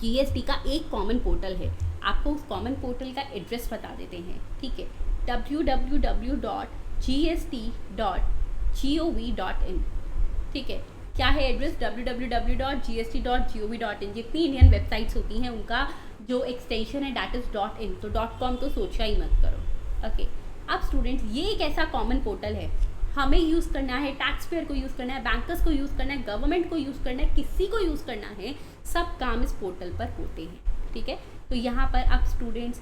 जीएसटी का एक कॉमन पोर्टल है। आपको उस कॉमन पोर्टल का एड्रेस बता देते हैं, ठीक है, www.gst.gov.in, ठीक है। क्या है एड्रेस, www.gst.gov.in। जितनी इंडियन वेबसाइट्स होती हैं उनका जो एक्सटेंशन है डैट इज .in, तो .com तो सोचा ही मत करो, ओके। अब स्टूडेंट्स, ये एक ऐसा कॉमन पोर्टल है, हमें यूज़ करना है, टैक्स पेयर को यूज़ करना है, बैंकर्स को यूज़ करना है, गवर्नमेंट को यूज़ करना है, किसी को यूज़ करना है, सब काम इस पोर्टल पर होते हैं, ठीक है। तो यहाँ पर अब स्टूडेंट्स,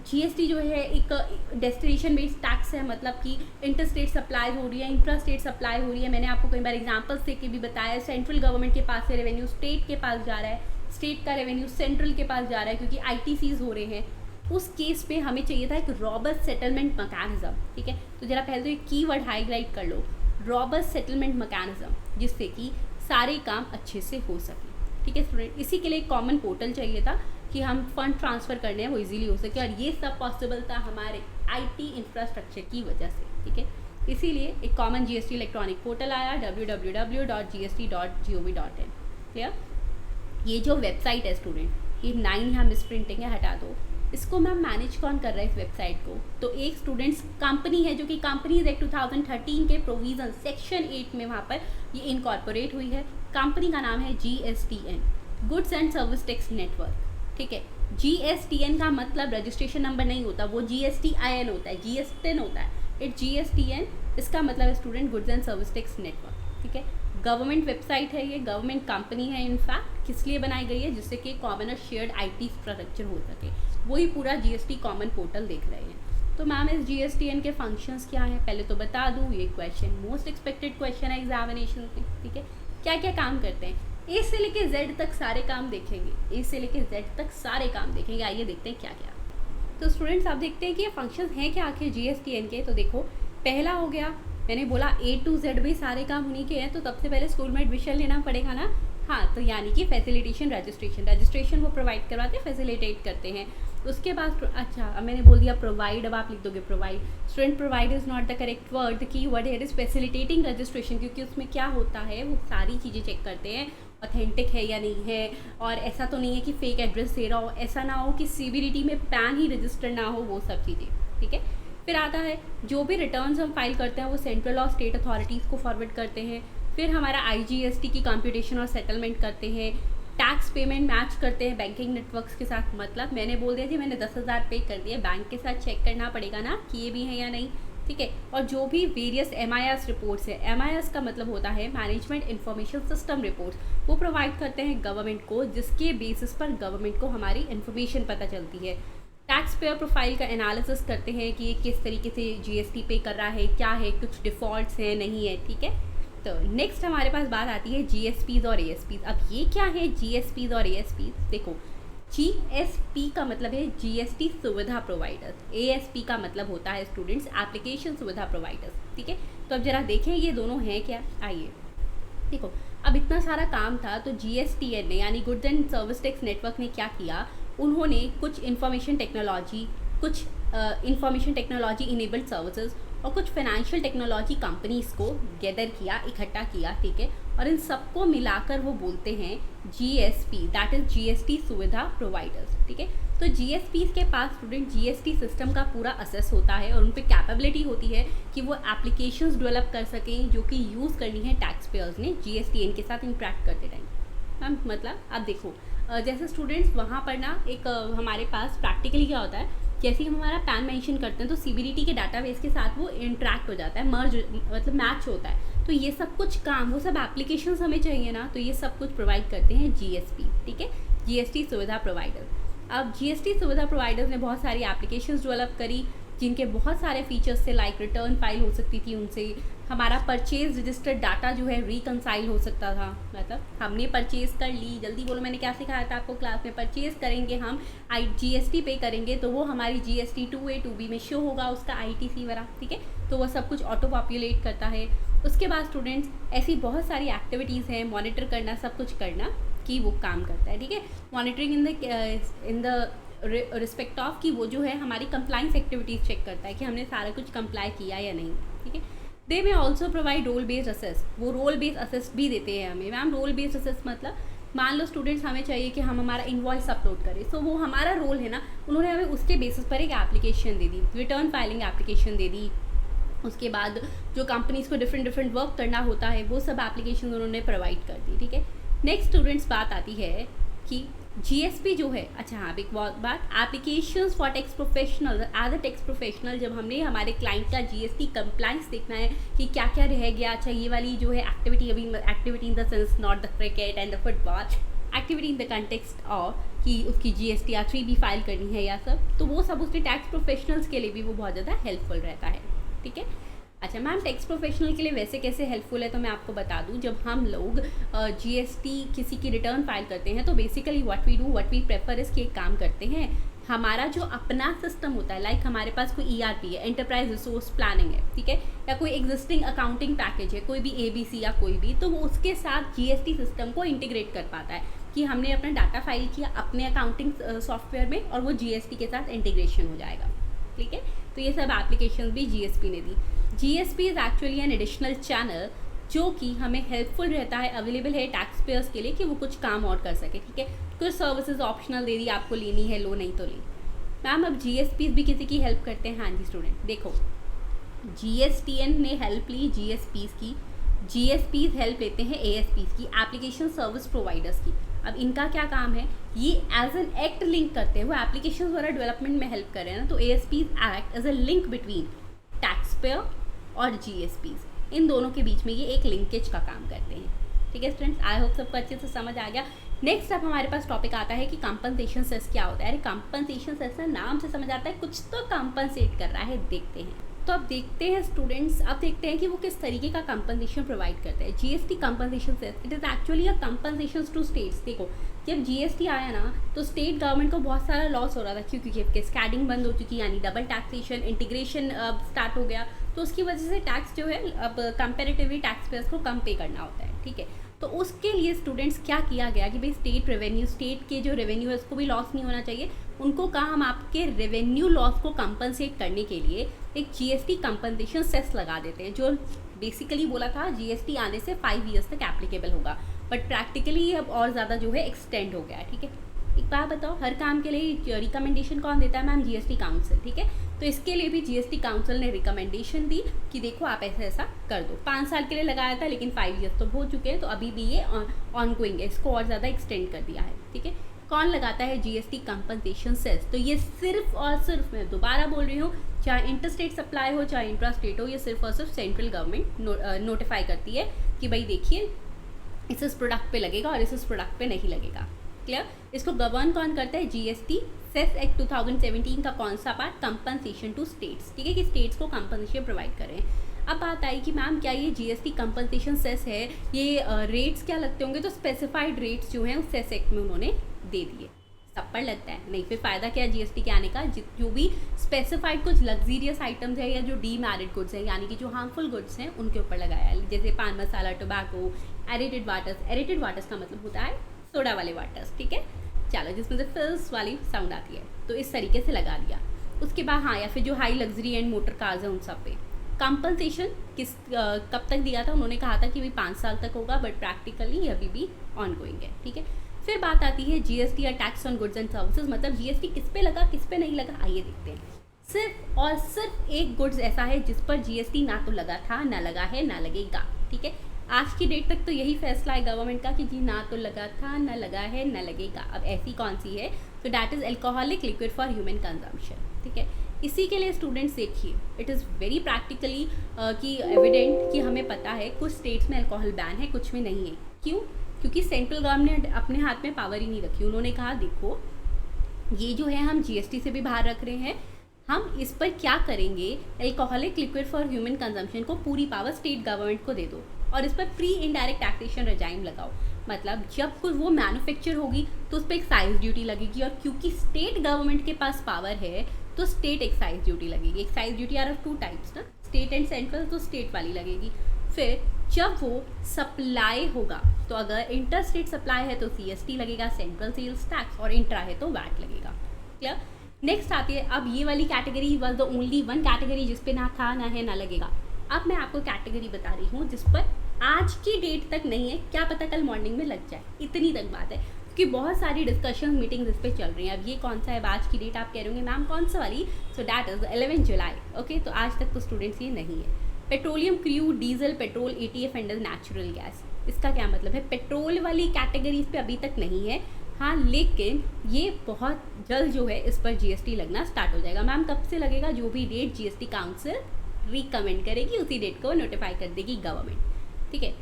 जीएसटी जो है एक डेस्टिनेशन बेस्ड टैक्स है, मतलब कि इंटर स्टेट सप्लाई हो रही है, इंट्रा स्टेट सप्लाई हो रही है। मैंने आपको कई बार एग्जांपल्स दे के भी बताया, सेंट्रल गवर्नमेंट के पास से रेवेन्यू स्टेट के पास जा रहा है, स्टेट का रेवेन्यू सेंट्रल के पास जा रहा है, क्योंकि आईटीसीज हो रहे हैं। उस केस पे हमें चाहिए था एक रॉबस्ट सेटलमेंट मैकेनिज्म, ठीक है। तो जरा पहले तो एक कीवर्ड हाईलाइट कर लो, रॉबस्ट सेटलमेंट मैकेनिज्म, जिससे कि सारे काम अच्छे से हो सके, ठीक है स्टूडेंट। इसी के लिए एक कॉमन पोर्टल चाहिए था कि हम फंड ट्रांसफ़र करने हैं वो इजीली हो सके, और ये सब पॉसिबल था हमारे आईटी इंफ्रास्ट्रक्चर की वजह से, ठीक है। इसीलिए एक कॉमन जीएसटी इलेक्ट्रॉनिक पोर्टल आया, www.gst.gov.in, क्लियर। ये जो वेबसाइट है स्टूडेंट, ये 9 यहाँ मिस प्रिंटिंग है, हटा दो इसको। मैम मैनेज कौन कर रहा है इस वेबसाइट को, तो एक स्टूडेंट्स कंपनी है, जो कि कंपनीज एक्ट 2013 के प्रोविजन सेक्शन 8 में वहाँ पर ये इनकॉर्पोरेट हुई है। कंपनी का नाम है GSTN, goods and service tax network, ठीक है। GSTN का मतलब रजिस्ट्रेशन नंबर नहीं होता, वो GSTIN होता है, GSTN होता है, इट GSTN, इसका मतलब है student goods and service tax network, ठीक है। गवर्नमेंट वेबसाइट है, ये गवर्नमेंट कंपनी है, इनफैक्ट किस लिए बनाई गई है, जिससे कि कॉमन और शेयर्ड आईटी इंफ्रास्ट्रक्चर हो सके, वही पूरा जीएसटी कॉमन पोर्टल देख रहे हैं। तो मैम इस जीएसटीएन के फंक्शंस क्या हैं, पहले तो बता दूँ, ये क्वेश्चन मोस्ट एक्सपेक्टेड क्वेश्चन है एग्जामिनेशन में, ठीक है। क्या क्या काम करते हैं, ए से लेके जेड तक सारे काम देखेंगे, ए से लेके जेड तक सारे काम देखेंगे। आइए देखते हैं क्या क्या। तो स्टूडेंट्स आप देखते हैं कि ये फंक्शंस हैं क्या आखिर जीएसटीएन के। तो देखो, पहला हो गया, मैंने बोला A to Z भी सारे काम उन्हीं के हैं, तो सबसे पहले स्कूल में एडमिशन लेना पड़ेगा ना। हाँ, तो यानी कि फैसिलिटेशन रजिस्ट्रेशन वो प्रोवाइड करवाते हैं, फैसिलिटेट करते हैं। उसके बाद अच्छा, अब मैंने बोल दिया प्रोवाइड, अब आप लिख दोगे provide. Student, provide is not the correct word, the key word here is facilitating registration, क्योंकि उसमें क्या होता है, वो सारी चीज़ें चेक करते हैं, ऑथेंटिक है या नहीं है, और ऐसा तो नहीं है कि फेक एड्रेस दे रहा हो, ऐसा ना हो कि CBDT में पैन ही रजिस्टर ना हो, वो सब चीज़ें, ठीक है। फिर आता है जो भी रिटर्न्स हम फाइल करते हैं वो सेंट्रल और स्टेट अथॉरिटीज़ को फॉरवर्ड करते हैं। फिर हमारा IGST की कंप्यूटेशन और सेटलमेंट करते हैं, टैक्स पेमेंट मैच करते हैं बैंकिंग नेटवर्क्स के साथ। मतलब मैंने बोल दिया थी मैंने 10,000 पे कर दिए, बैंक के साथ चेक करना पड़ेगा ना कि ये भी है या नहीं, ठीक है। और जो भी वेरियस MIS रिपोर्ट्स है, MIS का मतलब होता है मैनेजमेंट इंफॉर्मेशन सिस्टम रिपोर्ट्स, वो प्रोवाइड करते हैं गवर्नमेंट को, जिसके बेसिस पर गवर्नमेंट को हमारी इन्फॉर्मेशन पता चलती है। टैक्स पेयर प्रोफाइल का एनालिसिस करते हैं कि ये किस तरीके से GST पे कर रहा है, क्या है, कुछ डिफ़ॉल्ट्स हैं, नहीं है, ठीक है। तो नेक्स्ट हमारे पास बात आती है GSPs और ASPs। अब ये क्या है GSPs और ASPs, देखो GSP का मतलब है GST सुविधा प्रोवाइडर्स, ASP का मतलब होता है स्टूडेंट्स एप्लीकेशन सुविधा प्रोवाइडर्स, ठीक है। तो अब जरा देखें ये दोनों हैं क्या। आइए देखो, अब इतना सारा काम था तो GSTN ने यानी goods and service tax network ने क्या किया, उन्होंने कुछ इंफॉर्मेशन टेक्नोलॉजी इनेबल्ड सर्विसेज और कुछ फाइनेंशियल टेक्नोलॉजी कंपनीज़ को गैदर किया, इकट्ठा किया, ठीक है। और इन सबको मिलाकर वो बोलते हैं GSP, दैट इज़ GST सुविधा प्रोवाइडर्स, ठीक है। तो GSPs के पास स्टूडेंट GST सिस्टम का पूरा असेस होता है और उन पर कैपेबिलिटी होती है कि वो एप्लीकेशंस डेवलप कर सकें जो कि यूज़ करनी है टैक्स पेयर्स ने GSTN के साथ इंटरेक्ट करते टाइम। मैम मतलब आप देखो, जैसे स्टूडेंट्स वहाँ पर ना एक हमारे पास प्रैक्टिकली क्या होता है, जैसे ही हम हमारा पैन मेंशन करते हैं तो CBDT के डाटाबेस के साथ वो इंटरेक्ट हो जाता है, मर्ज मतलब मैच होता है। तो ये सब कुछ काम, वो सब एप्लीकेशंस हमें चाहिए ना, तो ये सब कुछ प्रोवाइड करते हैं GSP, ठीक है, GST सुविधा प्रोवाइडर। अब GST सुविधा प्रोवाइडर्स ने बहुत सारी एप्लीकेशंस डेवलप करी, जिनके बहुत सारे फीचर्स थे, लाइक रिटर्न फाइल हो सकती थी उनसे, हमारा परचेज रजिस्टर्ड डाटा जो है रिकनसाइल हो सकता था। मतलब हमने परचेज़ कर ली, जल्दी बोलो मैंने क्या सिखाया था आपको क्लास में, परचेज़ करेंगे हम, GST पे करेंगे तो वो हमारी GST 2A 2B में शो होगा उसका ITC वगैरह, ठीक है। तो वो सब कुछ ऑटो पॉपुलेट करता है। उसके बाद स्टूडेंट्स ऐसी बहुत सारी एक्टिविटीज़ हैं, मॉनिटर करना, सब कुछ करना कि वो काम करता है, ठीक है। Monitoring in the respect of कि वो जो है हमारी कंप्लाइंस एक्टिविटीज़ चेक करता है कि हमने सारा कुछ कंप्लाई किया या नहीं, ठीक है। They may also provide role based access, वो रोल बेस्ड असेस भी देते हैं हमें। मैम रोल बेस्ड असेस मतलब मान लो स्टूडेंट्स हमें चाहिए कि हम हमारा इनवॉइस अपलोड करें, तो वो हमारा रोल है ना, उन्होंने हमें उसके बेसिस पर एक एप्लीकेशन दे दी, रिटर्न फाइलिंग एप्लीकेशन दे दी। उसके बाद जो कंपनीज़ को डिफरेंट वर्क करना होता है वो सब एप्लीकेशन उन्होंने प्रोवाइड कर दी, ठीक है। नेक्स्ट स्टूडेंट्स बात आती है कि GSP जो है, अच्छा हाँ एक बात, applications for tax professional, as a tax professional जब हमने हमारे क्लाइंट का GST कंप्लाइंस देखना है कि क्या क्या रह गया, अच्छा ये वाली जो है एक्टिविटी, अभी activity in the sense not the cricket and the football, activity in the context of कि उसकी GST या 3B फाइल करनी है या सब, तो वो सब उसके टैक्स प्रोफेशनल्स के लिए भी वो बहुत ज़्यादा हेल्पफुल रहता है, ठीक है। अच्छा मैम टैक्स प्रोफेशनल के लिए वैसे कैसे हेल्पफुल है, तो मैं आपको बता दूं, जब हम लोग GST किसी की रिटर्न फाइल करते हैं तो बेसिकली व्हाट वी प्रेफर इस कि एक काम करते हैं, हमारा जो अपना सिस्टम होता है, लाइक हमारे पास कोई ERP है, एंटरप्राइज रिसोर्स प्लानिंग है, ठीक है, या कोई एग्जिस्टिंग अकाउंटिंग पैकेज है, कोई भी ABC या कोई भी, तो वो उसके साथ GST सिस्टम को इंटीग्रेट कर पाता है कि हमने अपना डाटा फाइल किया अपने अकाउंटिंग सॉफ्टवेयर में और वो GST के साथ इंटीग्रेशन हो जाएगा, ठीक है। तो ये सब एप्लीकेशन भी GSP ने दी। GSP is actually an additional channel जो कि हमें हेल्पफुल रहता है, अवेलेबल है टैक्स पेयर्स के लिए कि वो कुछ काम और कर सके, ठीक है। कुछ सर्विसेज ऑप्शनल दे दी, आपको लेनी है लो, नहीं तो ले। मैम अब GSPs भी किसी की हेल्प करते हैं, हाँ जी स्टूडेंट देखो, GSTN ने हेल्प ली GSPs की, GSPs हेल्प लेते हैं ASPs की, एप्लीकेशन सर्विस प्रोवाइडर्स की। अब इनका क्या काम है, ये एज एन एक्ट लिंक करते हैं, वो एप्लीकेशन द्वारा डेवलपमेंट में हेल्प कर रहे हैं ना, तो ASPs act as a link between tax payer और GSPs, इन दोनों के बीच में ये एक लिंकेज का काम करते हैं, ठीक है स्टूडेंट्स। आई होप सबको अच्छे से समझ आ गया। नेक्स्ट अब हमारे पास टॉपिक आता है कि कंपनसेशन सेस क्या होता है। अरे कंपनसेशन सेस ना नाम से समझ आता है कुछ तो कंपनसेट कर रहा है, देखते हैं। तो अब देखते हैं स्टूडेंट्स, अब देखते हैं कि वो किस तरीके का कंपनसेशन प्रोवाइड करते हैं। GST compensation cess, it is actually a compensation to states. देखो जब GST आया ना तो स्टेट गवर्नमेंट को बहुत सारा लॉस हो रहा था, क्योंकि स्कैडिंग बंद हो चुकी, यानी डबल टैक्सेशन, इंटीग्रेशन स्टार्ट हो गया, तो उसकी वजह से टैक्स जो है अब कंपेरेटिवली टैक्स पेयर्स को कम पे करना होता है, ठीक है। तो उसके लिए स्टूडेंट्स क्या किया गया कि भाई स्टेट रेवेन्यू, स्टेट के जो रेवेन्यू है उसको भी लॉस नहीं होना चाहिए, उनको कहा हम आपके रेवेन्यू लॉस को कंपनसेट करने के लिए एक GST कंपनसेशन सेस लगा देते हैं, जो बेसिकली बोला था GST आने से 5 ईयर्स तक एप्लीकेबल होगा, बट प्रैक्टिकली अब और ज़्यादा जो है एक्सटेंड हो गया है, ठीक है। एक बात बताओ, हर काम के लिए रिकमेंडेशन कौन देता है मैम, GST काउंसिल, ठीक है। तो इसके लिए भी GST काउंसिल ने रिकमेंडेशन दी कि देखो आप ऐसा ऐसा कर दो। 5 साल के लिए लगाया था लेकिन 5 ईयर्स तो हो चुके हैं, तो अभी भी ये ऑन गोइंग है, इसको और ज़्यादा एक्सटेंड कर दिया है, ठीक है। कौन लगाता है GST कंपनसेशन सेस, तो ये सिर्फ और सिर्फ, मैं दोबारा बोल रही हूँ, चाहे इंटरस्टेट सप्लाई हो चाहे इंट्रास्टेट हो, ये सिर्फ और सिर्फ सेंट्रल गवर्नमेंट नोटिफाई करती है कि भाई देखिए इस प्रोडक्ट पे लगेगा और इस प्रोडक्ट पे नहीं लगेगा, क्लियर। इसको गवर्न कौन करता है, GST सेस एक्ट 2017 का कौन सा पार्ट, कंपनसेशन टू स्टेट्स, ठीक है, कि स्टेट्स को कंपनसेशन प्रोवाइड करें। अब बात आई कि मैम क्या ये GST कंपनसेशन सेस है, ये रेट्स क्या लगते होंगे, तो स्पेसिफाइड रेट्स जो हैं उस सेस एक्ट में उन्होंने दे दिए, सब पर लगता है नहीं, फिर फ़ायदा क्या है GST के आने का, जो भी स्पेसिफाइड कुछ लग्जीरियस आइटम्स है या जो डीमैरिड गुड्स हैं, यानी कि जो हार्मफुल गुड्स हैं उनके ऊपर लगाया है, जैसे pan masala, tobacco, aerated waters. Aerated waters का मतलब होता है सोडा वाले वाटर्स, ठीक है, चलो, जिसमें से फिल्स वाली साउंड आती है, तो इस तरीके से लगा दिया। उसके बाद हाँ, या फिर जो high luxury and motor cars हैं उन सब पे कंपनसेशन कब तक दिया था, उन्होंने कहा था कि भाई 5 साल तक होगा, बट प्रैक्टिकली अभी भी ऑन गोइंग है, ठीक है। फिर बात आती है GST या tax on goods and services, मतलब GST किस पे लगा किस पे नहीं लगा, आइए देखते हैं। सिर्फ और सिर्फ एक गुड्स ऐसा है जिस पर GST ना तो लगा था, ना लगा है, ना लगेगा, ठीक है। आज की डेट तक तो यही फैसला है गवर्नमेंट का कि जी ना तो लगा था, ना लगा है, ना लगेगा। अब ऐसी कौन सी है, तो that is alcoholic liquid for human consumption, ठीक है। इसी के लिए स्टूडेंट्स देखिए, इट इज़ वेरी प्रैक्टिकली कि एविडेंट कि हमें पता है कुछ स्टेट्स में अल्कोहल बैन है, कुछ में नहीं है। क्यों, क्योंकि सेंट्रल गवर्नमेंट ने अपने हाथ में पावर ही नहीं रखी। उन्होंने कहा देखो ये जो है हम GST से भी बाहर रख रहे हैं, हम इस पर क्या करेंगे, alcoholic liquid for human consumption को पूरी पावर स्टेट गवर्नमेंट को दे दो और इस पर प्री इनडायरेक्ट टैक्सेशन रेजाइम लगाओ। मतलब जब कुछ वो मैन्युफैक्चर होगी तो उस पर एक्साइज ड्यूटी लगेगी, और क्योंकि स्टेट गवर्नमेंट के पास पावर है तो स्टेट एक्साइज ड्यूटी लगेगी। Excise duty are of 2 types ना, स्टेट एंड सेंट्रल, तो स्टेट वाली लगेगी। फिर जब वो सप्लाई होगा तो अगर इंटर स्टेट सप्लाई है तो CST लगेगा, सेंट्रल सेल्स टैक्स, और इंट्रा है तो वैट लगेगा। क्लियर। नेक्स्ट आती है, अब ये वाली category was the only one category जिस पे ना था ना है ना लगेगा। अब मैं आपको कैटेगरी बता रही हूँ जिस पर आज की डेट तक नहीं है, क्या पता कल मॉर्निंग में लग जाए, इतनी तक बात है, क्योंकि बहुत सारी डिस्कशन मीटिंग्स इस पर चल रही हैं। अब ये कौन सा है आज की डेट, आप कह रहे होंगे मैम कौन सा वाली, so that is 11 July. Okay, तो आज तक तो स्टूडेंट्स ये नहीं है। Petroleum, crude, diesel, petrol, ATF and natural gas. इसका क्या मतलब है, पेट्रोल वाली कैटेगरीज पे अभी तक नहीं है, हाँ, लेकिन ये बहुत जल्द जो है इस पर GST लगना स्टार्ट हो जाएगा। मैम कब से लगेगा, जो भी डेट GST काउंसिल रिकमेंड करेगी उसी डेट को नोटिफाई कर देगी गवर्नमेंट। ठीक है,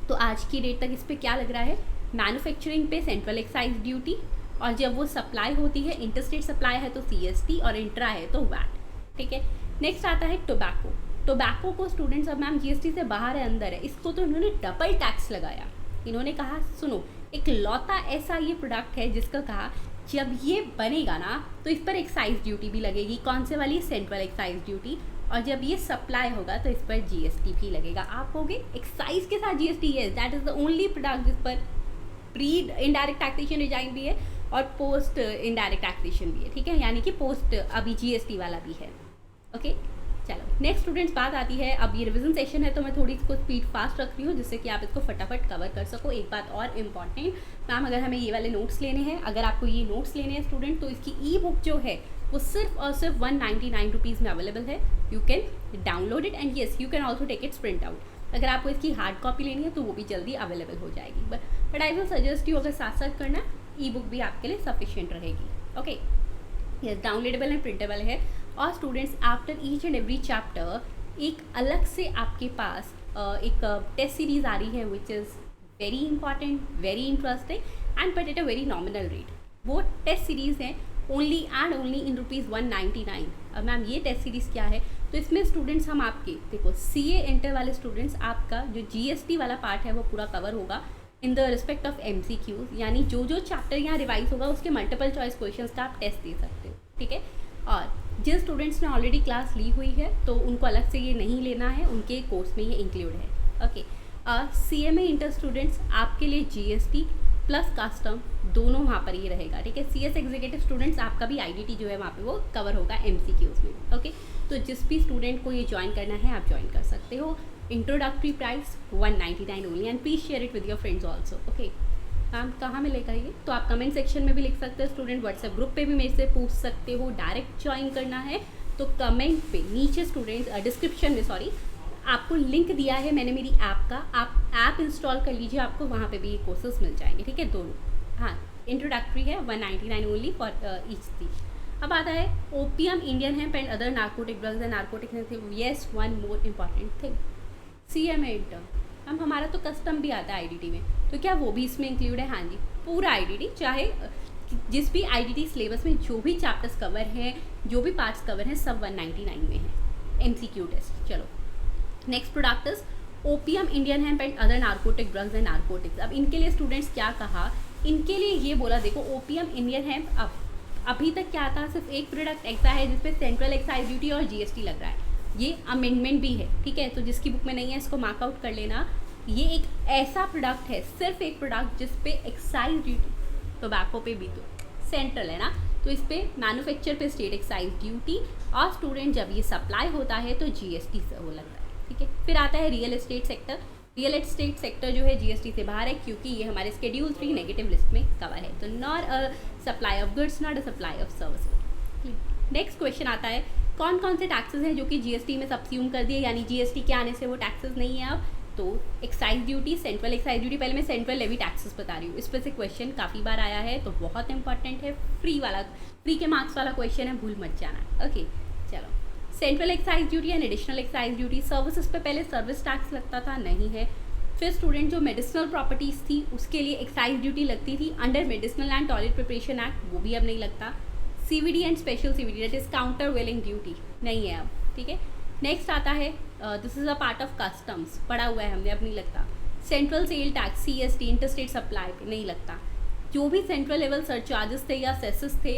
तो आज की डेट तक इस पर क्या लग रहा है, मैन्युफैक्चरिंग पे सेंट्रल एक्साइज ड्यूटी, और जब वो सप्लाई होती है, इंटरस्टेट सप्लाई है तो CST, और इंट्रा है तो वैट। ठीक है, नेक्स्ट आता है टोबैको। टोबैको को स्टूडेंट्स, अब मैम GST से बाहर है अंदर है, इसको तो इन्होंने डबल टैक्स लगाया। इन्होंने कहा सुनो, एक लौता ऐसा ये प्रोडक्ट है जिसका कहा जब ये बनेगा ना तो इस पर एक्साइज ड्यूटी भी लगेगी। कौन से वाली, सेंट्रल एक्साइज ड्यूटी, और जब ये सप्लाई होगा तो इस पर GST भी लगेगा। आप होगे एक्साइज के साथ GST है, that is the only product जिस पर प्री इनडायरेक्ट टैक्सेशन रिजाइन भी है और पोस्ट इनडायरेक्ट टैक्सेशन भी है। ठीक है, यानी कि पोस्ट अभी GST वाला भी है। ओके, चलो नेक्स्ट स्टूडेंट्स बात आती है, अब ये रिवीजन सेशन है तो मैं थोड़ी इसको स्पीड फास्ट रख रही हूँ जिससे कि आप इसको फटाफट कवर कर सको। एक बात और इम्पॉर्टेंट मैम, अगर हमें ये वाले नोट्स लेने हैं, अगर आपको ये नोट्स लेने हैं स्टूडेंट, तो इसकी ई-बुक जो है वो सिर्फ और सिर्फ 199 रुपीज़ में अवेलेबल है। You can download it and yes you can also take its print out. अगर आपको इसकी हार्ड कॉपी लेनी है तो वो भी जल्दी अवेलेबल हो जाएगी, but I will suggest you, अगर साथ साथ करना है ई-बुक भी आपके लिए सफिशिएंट रहेगी। Okay, yes, downloadable and printable है। और students after each and every chapter एक अलग से आपके पास एक टेस्ट सीरीज आ रही है which is very important, very interesting and but at a very nominal rate. वो टेस्ट सीरीज़ है ओनली एंड ओनली इन ₹199। अब मैम ये टेस्ट सीरीज़ क्या है, तो इसमें स्टूडेंट्स हम आपके देखो CA इंटर वाले स्टूडेंट्स, आपका जो GST वाला पार्ट है वो पूरा कवर होगा in the respect of MCQs, यानी जो जो चैप्टर यहाँ रिवाइज होगा उसके मल्टीपल चॉइस क्वेश्चंस का आप टेस्ट दे सकते हो। ठीक है, और जिन स्टूडेंट्स ने ऑलरेडी क्लास ली हुई है तो उनको अलग से ये नहीं लेना है, उनके कोर्स में ये इंक्लूड है। ओके, CMA इंटर स्टूडेंट्स आपके लिए GST प्लस कस्टम दोनों वहाँ पर ही रहेगा। ठीक है, CS एग्जीक्यूटिव स्टूडेंट्स आपका भी IDT जो है वहाँ पे वो कवर होगा MCQs में। ओके, तो जिस भी स्टूडेंट को ये ज्वाइन करना है आप ज्वाइन कर सकते हो। Introductory price 199 only and please share it with your friends also. Okay ma'am, कहाँ मिलेगा ये, तो आप कमेंट सेक्शन में भी लिख सकते हो स्टूडेंट, व्हाट्सएप ग्रुप पे भी मेरे से पूछ सकते हो। डायरेक्ट ज्वाइन करना है तो कमेंट पे नीचे स्टूडेंट्स डिस्क्रिप्शन में आपको लिंक दिया है मैंने मेरी ऐप का, आप ऐप इंस्टॉल कर लीजिए, आपको वहाँ पे भी ये कोर्सेज मिल जाएंगे। ठीक है, दोनों। हाँ, इंट्रोडक्टरी है 199 ओनली फॉर ईच चीज। अब आता है opium, Indian hemp and other narcotic drugs and narcotic. Yes, one more important thing, CMA inter हम हमारा तो कस्टम भी आता है IDT में, तो क्या वो भी इसमें इंक्लूड है? हाँ जी, पूरा IDT, चाहे जिस भी IDT सिलेबस में जो भी चैप्टर्स कवर हैं, जो भी पार्ट्स कवर हैं, सब 199 में है। MCQ test. चलो next product is opium, Indian hemp and other narcotic drugs and narcotics. अब इनके लिए स्टूडेंट्स क्या कहा, इनके लिए ये बोला देखो ओपियम, इंडियन हेम्प, अब अभी तक क्या था, सिर्फ एक प्रोडक्ट ऐसा है जिसपे सेंट्रल एक्साइज ड्यूटी और GST लग रहा है, ये अमेंडमेंट भी है। ठीक है, तो जिसकी बुक में नहीं है इसको मार्कआउट कर लेना। ये एक ऐसा प्रोडक्ट है, सिर्फ एक प्रोडक्ट जिस पे एक्साइज ड्यूटी, टोबैको पे भी तो सेंट्रल है ना, तो इस पे मैन्युफैक्चर पे स्टेट एक्साइज ड्यूटी, और स्टूडेंट जब ये सप्लाई होता है तो GST से वो लगता है। ठीक है, फिर आता है real estate sector. Real estate sector जो है GST से बाहर है क्योंकि ये हमारे शेड्यूल 3 नेगेटिव लिस्ट में कवर है, तो not a supply of goods, not a supply of services. Next question आता है कौन कौन से टैक्सेस हैं जो कि GST में सब्स्यूम कर दिए, यानी GST के आने से वो टैक्सेस नहीं है अब, तो excise duty, central excise duty. पहले मैं सेंट्रल लेवी टैक्सेस बता रही हूँ, इस पर से क्वेश्चन काफ़ी बार आया है तो बहुत इंपॉर्टेंट है, फ्री वाला, फ्री के मार्क्स वाला क्वेश्चन है, भूल मत जाना। ओके चलो, central excise duty and additional excise duty. Services पे पहले सर्विस टैक्स लगता था, नहीं है। फिर स्टूडेंट जो मेडिसिनल प्रॉपर्टीज़ थी उसके लिए एक्साइज ड्यूटी लगती थी under medicinal and toilet preparation act, वो भी अब नहीं लगता। CVD and special CVD that is countervailing duty नहीं है अब, ठीक है। नेक्स्ट आता है this is a part of customs, पढ़ा हुआ है हमने, अब नहीं लगता। Central sale tax CST interstate supply पे नहीं लगता। जो भी सेंट्रल लेवल सरचार्जेस थे या सेसेस थे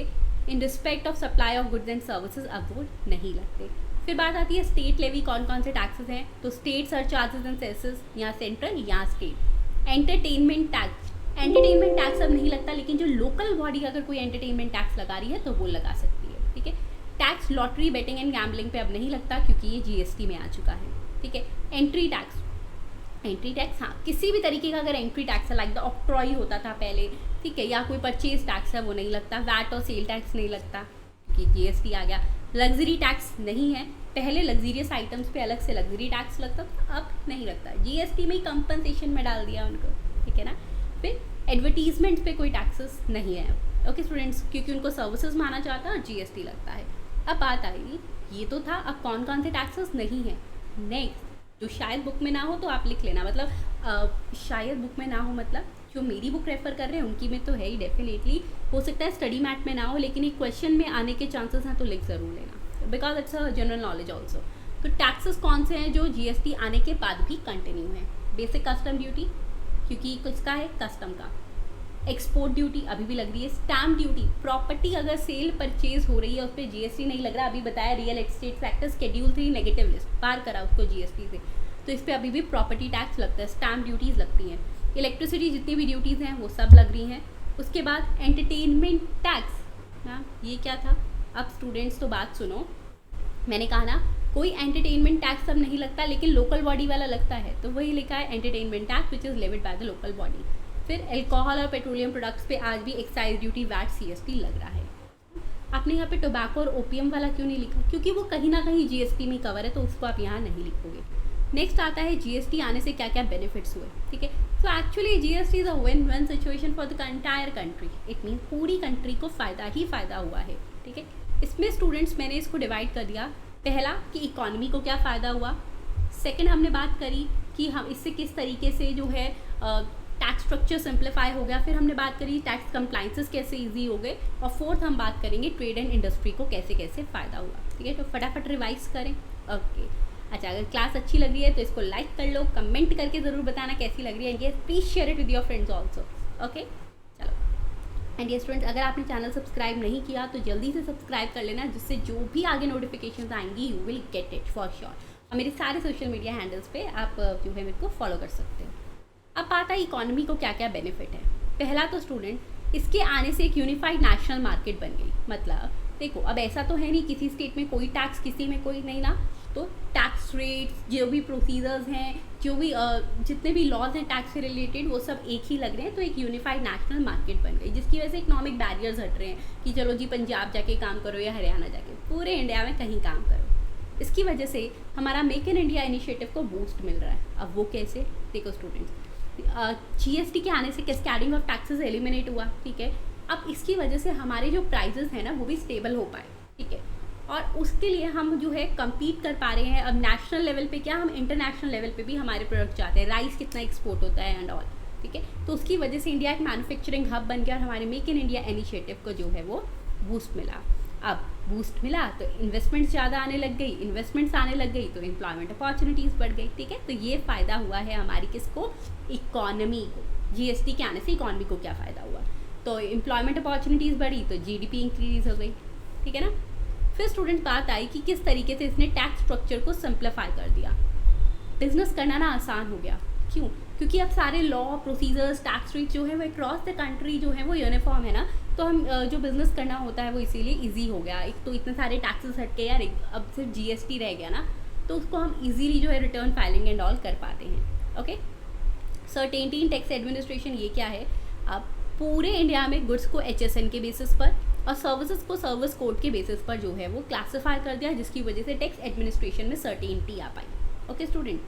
in respect of supply of goods and services अब वो नहीं लगते। फिर बात आती है स्टेट लेवी, कौन कौन से टैक्सेस हैं, तो स्टेट सरचार्जेस एंड सेसेस, यहाँ सेंट्रल यहाँ state. Entertainment tax, entertainment tax अब नहीं लगता, लेकिन जो लोकल बॉडी अगर कोई एंटरटेनमेंट टैक्स लगा रही है तो वो लगा सकती है, ठीक है। Tax lottery, betting and gambling पे अब नहीं लगता क्योंकि ये GST में आ चुका है, ठीक है। एंट्री टैक्स, एंट्री टैक्स हाँ किसी भी तरीके का अगर एंट्री टैक्स है लाइक द ऑक्ट्रॉय होता था पहले, ठीक है, या कोई परचेज टैक्स है वो नहीं लगता। वैट और सेल टैक्स नहीं लगता क्योंकि GST आ गया। लग्जरी टैक्स नहीं है, पहले लग्जरियस आइटम्स पे अलग से लग्जरी टैक्स लगता था, अब नहीं लगता, GST में ही कंपनसेशन में डाल दिया उनको, ठीक है ना। फिर एडवर्टीजमेंट पे कोई टैक्सेस नहीं है, ओके स्टूडेंट्स, क्योंकि उनको सर्विसेज माना जाता है और GST लगता है। अब बात आएगी, ये तो था, अब कौन कौन से टैक्सेस नहीं है। नेक्स्ट जो शायद बुक में ना हो तो आप लिख लेना, मतलब शायद बुक में ना हो मतलब जो मेरी बुक रेफर कर रहे हैं उनकी में तो है ही डेफिनेटली, हो सकता है स्टडी मैट में ना हो, लेकिन एक क्वेश्चन में आने के चांसेस हैं तो लिख ज़रूर लेना, because it's a general knowledge also. तो टैक्सेस कौन से हैं जो GST आने के बाद भी कंटिन्यू हैं। बेसिक कस्टम ड्यूटी, क्योंकि किसका है, कस्टम का। एक्सपोर्ट ड्यूटी अभी भी लग रही है। स्टैम्प ड्यूटी, प्रॉपर्टी अगर सेल परचेज हो रही है उस पर GST नहीं लग रहा, अभी बताया real estate sector schedule 3 negative list पार करा उसको GST से, तो इस पर अभी भी प्रॉपर्टी टैक्स लगता है, स्टैम्प ड्यूटीज़ लगती हैं। इलेक्ट्रिसिटी जितनी भी ड्यूटीज़ हैं वो सब लग रही हैं। उसके बाद एंटरटेनमेंट टैक्स, हाँ ये क्या था। अब स्टूडेंट्स तो बात सुनो, मैंने कहा ना कोई एंटरटेनमेंट टैक्स अब नहीं लगता, लेकिन लोकल बॉडी वाला लगता है, तो वही लिखा है entertainment tax which is levied by the local body. फिर अल्कोहल और पेट्रोलियम प्रोडक्ट्स पे आज भी एक्साइज ड्यूटी, वैट, CST लग रहा है। आपने यहाँ पे टोबैको और ओपियम वाला क्यों नहीं लिखा, क्योंकि वो कहीं ना कहीं GST में कवर है, तो उसको आप यहाँ नहीं लिखोगे। नेक्स्ट आता है GST आने से क्या क्या बेनिफिट्स हुए, ठीक है। So actually GST is a win win situation for the entire country, it mean पूरी कंट्री को फ़ायदा ही फ़ायदा हुआ है, ठीक है। इसमें स्टूडेंट्स मैंने इसको डिवाइड कर दिया, पहला कि इकोनॉमी को क्या फ़ायदा हुआ, सेकंड हमने बात करी कि हम इससे किस तरीके से जो है टैक्स स्ट्रक्चर सिंप्लीफाई हो गया, फिर हमने बात करी टैक्स कंप्लाइंसेस कैसे इजी हो गए, और फोर्थ हम बात करेंगे ट्रेड एंड इंडस्ट्री को कैसे कैसे फ़ायदा हुआ, ठीक है। तो फटाफट रिवाइज करें, ओके। अच्छा, अगर क्लास अच्छी लग रही है तो इसको लाइक कर लो, कमेंट करके ज़रूर बताना कैसी लग रही है, and please share it with your friends also, okay. चलो, एंड ये स्टूडेंट्स अगर आपने चैनल सब्सक्राइब नहीं किया तो जल्दी से सब्सक्राइब कर लेना, जिससे जो भी आगे नोटिफिकेशन आएंगी you will get it for sure. और मेरे सारे सोशल मीडिया हैंडल्स पे आप जो है मेरे को फॉलो कर सकते हो। अब बात है इकोनॉमी को क्या क्या बेनिफिट है। पहला तो स्टूडेंट इसके आने से एक यूनिफाइड नेशनल मार्केट बन गई, मतलब देखो अब ऐसा तो है नहीं किसी स्टेट में कोई टैक्स किसी में कोई नहीं ना, तो टैक्स रेट्स जो भी प्रोसीजर्स हैं, जो भी जितने भी लॉज हैं टैक्स से रिलेटेड वो सब एक ही लग रहे हैं, तो एक यूनिफाइड नेशनल मार्केट बन गई, जिसकी वजह से इकोनॉमिक बैरियर्स हट रहे हैं कि चलो जी पंजाब जाके काम करो या हरियाणा जाके, पूरे इंडिया में कहीं काम करो। इसकी वजह से हमारा मेक इन इंडिया इनिशिएटिव को बूस्ट मिल रहा है। अब वो कैसे, देखो स्टूडेंट्स, GST के आने से कैस्केडिंग ऑफ टैक्सेस एलिमिनेट हुआ, ठीक है। अब इसकी वजह से हमारे जो प्राइजेस हैं ना वो भी स्टेबल हो पाए, ठीक है। और उसके लिए हम जो है कम्पीट कर पा रहे हैं अब नेशनल लेवल पे, क्या हम इंटरनेशनल लेवल पे भी हमारे प्रोडक्ट जाते हैं, राइस कितना एक्सपोर्ट होता है एंड ऑल, ठीक है। तो उसकी वजह से इंडिया एक मैन्युफैक्चरिंग हब बन गया और हमारे मेक इन इंडिया इनिशिएटिव को जो है वो बूस्ट मिला। अब बूस्ट मिला तो इन्वेस्टमेंट्स ज़्यादा आने लग गई, इन्वेस्टमेंट्स आने लग गई तो एम्प्लॉयमेंट अपॉर्चुनिटीज़ बढ़ गई, ठीक है। तो ये फ़ायदा हुआ है हमारी किसको, इकॉनमी को। GST के आने से इकॉनमी को क्या फ़ायदा हुआ, तो एम्प्लॉयमेंट अपॉर्चुनिटीज़ बढ़ी तो GDP इंक्रीज हो गई, ठीक है ना। फिर स्टूडेंट बात आई कि किस तरीके से इसने टैक्स स्ट्रक्चर को सिंप्लीफाई कर दिया, बिजनेस करना ना आसान हो गया। क्यों, क्योंकि अब सारे लॉ प्रोसीजर्स टैक्स रेट जो है वो अक्रॉस द कंट्री जो है वो यूनिफॉर्म है ना, तो हम जो बिज़नेस करना होता है वो इसीलिए ईजी हो गया। एक तो इतने सारे टैक्सेस हट के यार अब सिर्फ GST रह गया ना, तो उसको हम इजीली जो है रिटर्न फाइलिंग एंड ऑल कर पाते हैं, ओके। सर्टेनिटी इन टैक्स एडमिनिस्ट्रेशन ये क्या है, अब पूरे इंडिया में गुड्स को HSN के बेसिस पर और सर्विसेज को सर्विस कोड के बेसिस पर जो है वो क्लासीफाई कर दिया, जिसकी वजह से टैक्स एडमिनिस्ट्रेशन में सर्टेनिटी आ पाई, ओके स्टूडेंट।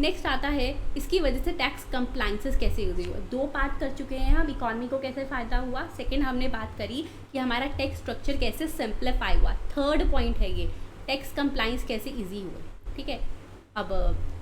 नेक्स्ट आता है इसकी वजह से टैक्स कंप्लाइंसेस कैसे यूज हुआ। दो पार्ट कर चुके हैं हम, इकॉनमी को कैसे फ़ायदा हुआ, सेकंड हमने बात करी कि हमारा टैक्स स्ट्रक्चर कैसे सिंप्लीफाई हुआ, थर्ड पॉइंट है ये टैक्स कंप्लाइंस कैसे ईजी हुआ, ठीक है। अब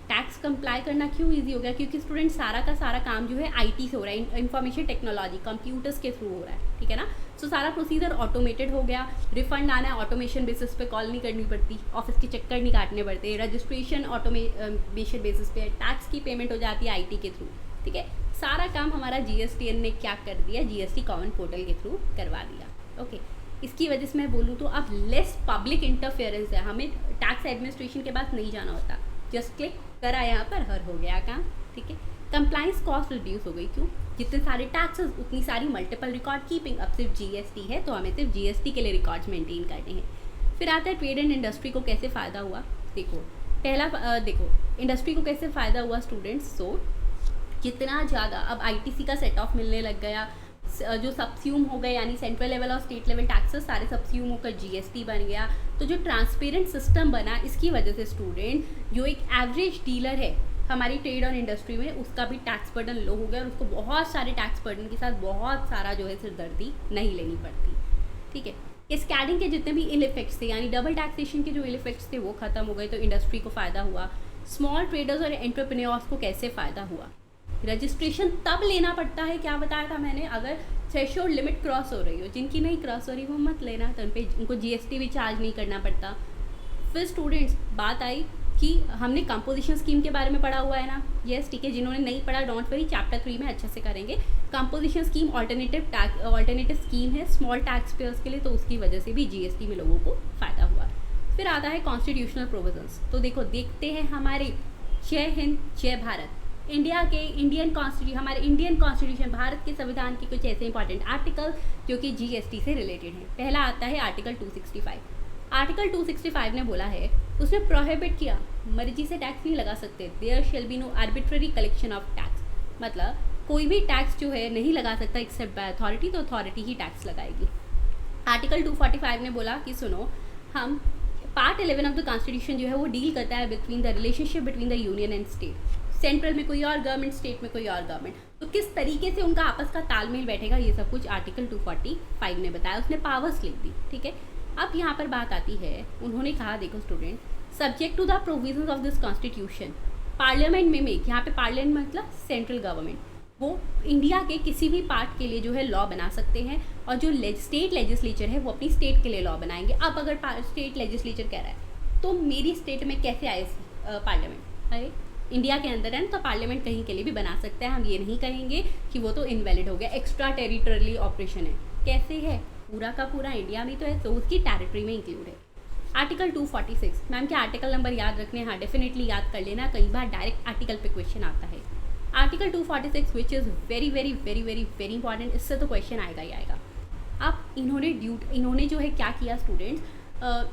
टैक्स कंप्लाई करना क्यों ईजी हो गया, क्योंकि स्टूडेंट सारा का सारा काम जो है IT से हो रहा है, इंफॉर्मेशन टेक्नोलॉजी कंप्यूटर्स के थ्रू हो रहा है, ठीक है ना। सो सारा प्रोसीजर ऑटोमेटेड हो गया। रिफंड आना है ऑटोमेशन बेसिस पे, कॉल नहीं करनी पड़ती, ऑफिस के चक्कर नहीं काटने पड़ते, रजिस्ट्रेशन ऑटोमेशन बेसिस पे, टैक्स की पेमेंट हो जाती है आईटी के थ्रू, ठीक है। सारा काम हमारा जीएसटीएन ने क्या कर दिया, जीएसटी कॉमन पोर्टल के थ्रू करवा दिया। ओके, इसकी वजह से मैं बोलूँ तो अब लेस पब्लिक इंटरफेरेंस है, हमें टैक्स एडमिनिस्ट्रेशन के पास नहीं जाना होता, जस्ट क्लिक करा यहाँ पर, हर हो गया काम, ठीक है। कंप्लाइंस कॉस्ट रिड्यूस हो गई, क्यों? जितने सारे टैक्सेस उतनी सारी मल्टीपल रिकॉर्ड कीपिंग, अब सिर्फ जीएसटी है तो हमें सिर्फ जीएसटी के लिए रिकॉर्ड्स मेंटेन करने हैं। फिर आता है ट्रेड एंड इंडस्ट्री को कैसे फ़ायदा हुआ। देखो पहला देखो इंडस्ट्री को कैसे फ़ायदा हुआ स्टूडेंट्स। सो जितना ज़्यादा अब आईटीसी का सेट ऑफ मिलने लग गया, जो सबस्यूम हो गए यानी सेंट्रल लेवल और स्टेट लेवल टैक्सेस सारे सबस्यूम होकर जीएसटी बन गया, तो जो ट्रांसपेरेंट सिस्टम बना इसकी वजह से स्टूडेंट जो एक एवरेज डीलर है हमारी ट्रेड और इंडस्ट्री में, उसका भी टैक्स बर्डन लो हो गया और उसको बहुत सारे टैक्स बर्डन के साथ बहुत सारा जो है सिरदर्दी नहीं लेनी पड़ती, ठीक है। स्कैडिंग के जितने भी इल इफेक्ट्स थे यानी डबल टैक्सेशन के जो इल इफेक्ट्स थे वो खत्म हो गए, तो इंडस्ट्री को फ़ायदा हुआ। स्मॉल ट्रेडर्स और एंटरप्रेन्योर्स को कैसे फ़ायदा हुआ। रजिस्ट्रेशन तब लेना पड़ता है, क्या बताया था मैंने, अगर थ्रेशोल्ड लिमिट क्रॉस हो रही हो, जिनकी नहीं क्रॉस हो रही वो मत लेना, तो उनको जीएसटी भी चार्ज नहीं करना पड़ता। फिर स्टूडेंट्स बात आई कि हमने कंपोजिशन स्कीम के बारे में पढ़ा हुआ है ना, यस ठीक है, जिन्होंने नहीं पढ़ा डोंट वरी, चैप्टर 3 में अच्छे से करेंगे। कंपोजिशन स्कीम ऑल्टरनेटिव स्कीम है स्मॉल टैक्स पेयर्स के लिए, तो उसकी वजह से भी जीएसटी में लोगों को फ़ायदा हुआ। फिर आता है कॉन्स्टिट्यूशनल प्रोविजंस, तो देखो देखते हैं हमारे जय हिंद जय भारत इंडिया के हमारे इंडियन कॉन्स्टिट्यूशन भारत के संविधान के कुछ ऐसे इंपॉर्टेंट आर्टिकल जो कि जीएसटी से रिलेटेड हैं। पहला आता है आर्टिकल 265। आर्टिकल 265 ने बोला है, उसने प्रोहिबिट किया, मर्जी से टैक्स नहीं लगा सकते, there shall be no arbitrary collection of tax, मतलब कोई भी टैक्स जो है नहीं लगा सकता एक्सेप्ट बाय अथॉरिटी, तो अथॉरिटी ही टैक्स लगाएगी। आर्टिकल 245 ने बोला कि सुनो, हम पार्ट 11 ऑफ द कॉन्स्टिट्यूशन जो है वो डील करता है between the relationship between the union and state, central में कोई और गवर्नमेंट, स्टेट में कोई और गवर्नमेंट, तो किस तरीके से उनका आपस का तालमेल बैठेगा ये सब कुछ आर्टिकल 245 ने बताया, उसने पावर्स लिख दी, ठीक है। अब यहाँ पर बात आती है, उन्होंने कहा देखो student, subject to the provisions of this constitution parliament may make, यहाँ पे पार्लियामेंट मतलब सेंट्रल गवर्नमेंट, वो इंडिया के किसी भी पार्ट के लिए जो है लॉ बना सकते हैं, और जो स्टेट लेजिस्लेचर है वो अपनी स्टेट के लिए लॉ बनाएंगे। अब अगर स्टेट लेजिस्लेचर कह रहा है तो मेरी स्टेट में कैसे आए पार्लियामेंट, अरे इंडिया के अंदर है ना, तो पार्लियामेंट कहीं के लिए भी बना सकता है, हम ये नहीं कहेंगे कि वो तो इनवैलिड हो गया, एक्स्ट्रा टेरिटोरियली ऑपरेशन है, कैसे है, पूरा का पूरा इंडिया में तो है, तो उसकी टेरिटरी में इंक्लूड है। आर्टिकल 246, मैम क्या आर्टिकल नंबर याद रखने, हाँ डेफिनेटली याद कर लेना, कई बार डायरेक्ट आर्टिकल पे क्वेश्चन आता है। Article 246 which is very very very very very important, इससे तो क्वेश्चन आएगा ही आएगा। अब इन्होंने जो है क्या किया स्टूडेंट्स,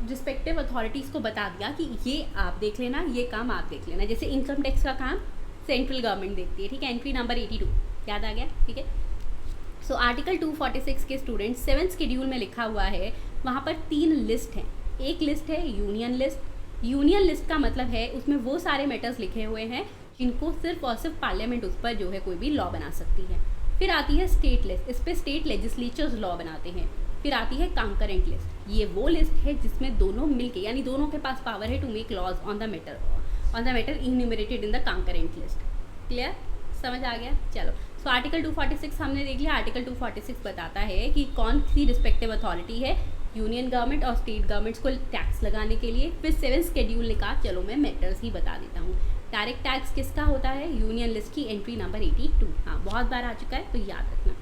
रिस्पेक्टिव अथॉरिटीज़ को बता दिया कि ये आप देख लेना, ये काम आप देख लेना, जैसे इनकम टैक्स का काम सेंट्रल गवर्नमेंट देखती है, ठीक है, एंट्री नंबर 82 याद आ गया, ठीक है। सो आर्टिकल 246 के स्टूडेंट 7th शेड्यूल में लिखा हुआ है, वहाँ पर 3 लिस्ट हैं। एक लिस्ट है यूनियन लिस्ट, यूनियन लिस्ट का मतलब है उसमें वो सारे मैटर्स लिखे हुए हैं जिनको सिर्फ और सिर्फ पार्लियामेंट उस पर जो है कोई भी लॉ बना सकती है। फिर आती है स्टेट लिस्ट, इस पर स्टेट लेजिस्लेचर्स लॉ बनाते हैं। फिर आती है कंकरेंट लिस्ट, ये वो लिस्ट है जिसमें दोनों मिलके यानी दोनों के पास पावर है to make laws on the matter enumerated in the concurrent list. Clear, समझ आ गया, चलो। सो आर्टिकल 246 हमने देख लिया। आर्टिकल 246 बताता है कि कौन सी रिस्पेक्टिव अथॉरिटी है यूनियन गवर्नमेंट और स्टेट गवर्नमेंट्स को टैक्स लगाने के लिए। फिर 7th शेड्यूल ने कहा चलो मैं मैटर्स ही बता देता हूँ। डायरेक्ट टैक्स किसका होता है, यूनियन लिस्ट की एंट्री नंबर 82, हाँ बहुत बार आ चुका है तो याद रखना।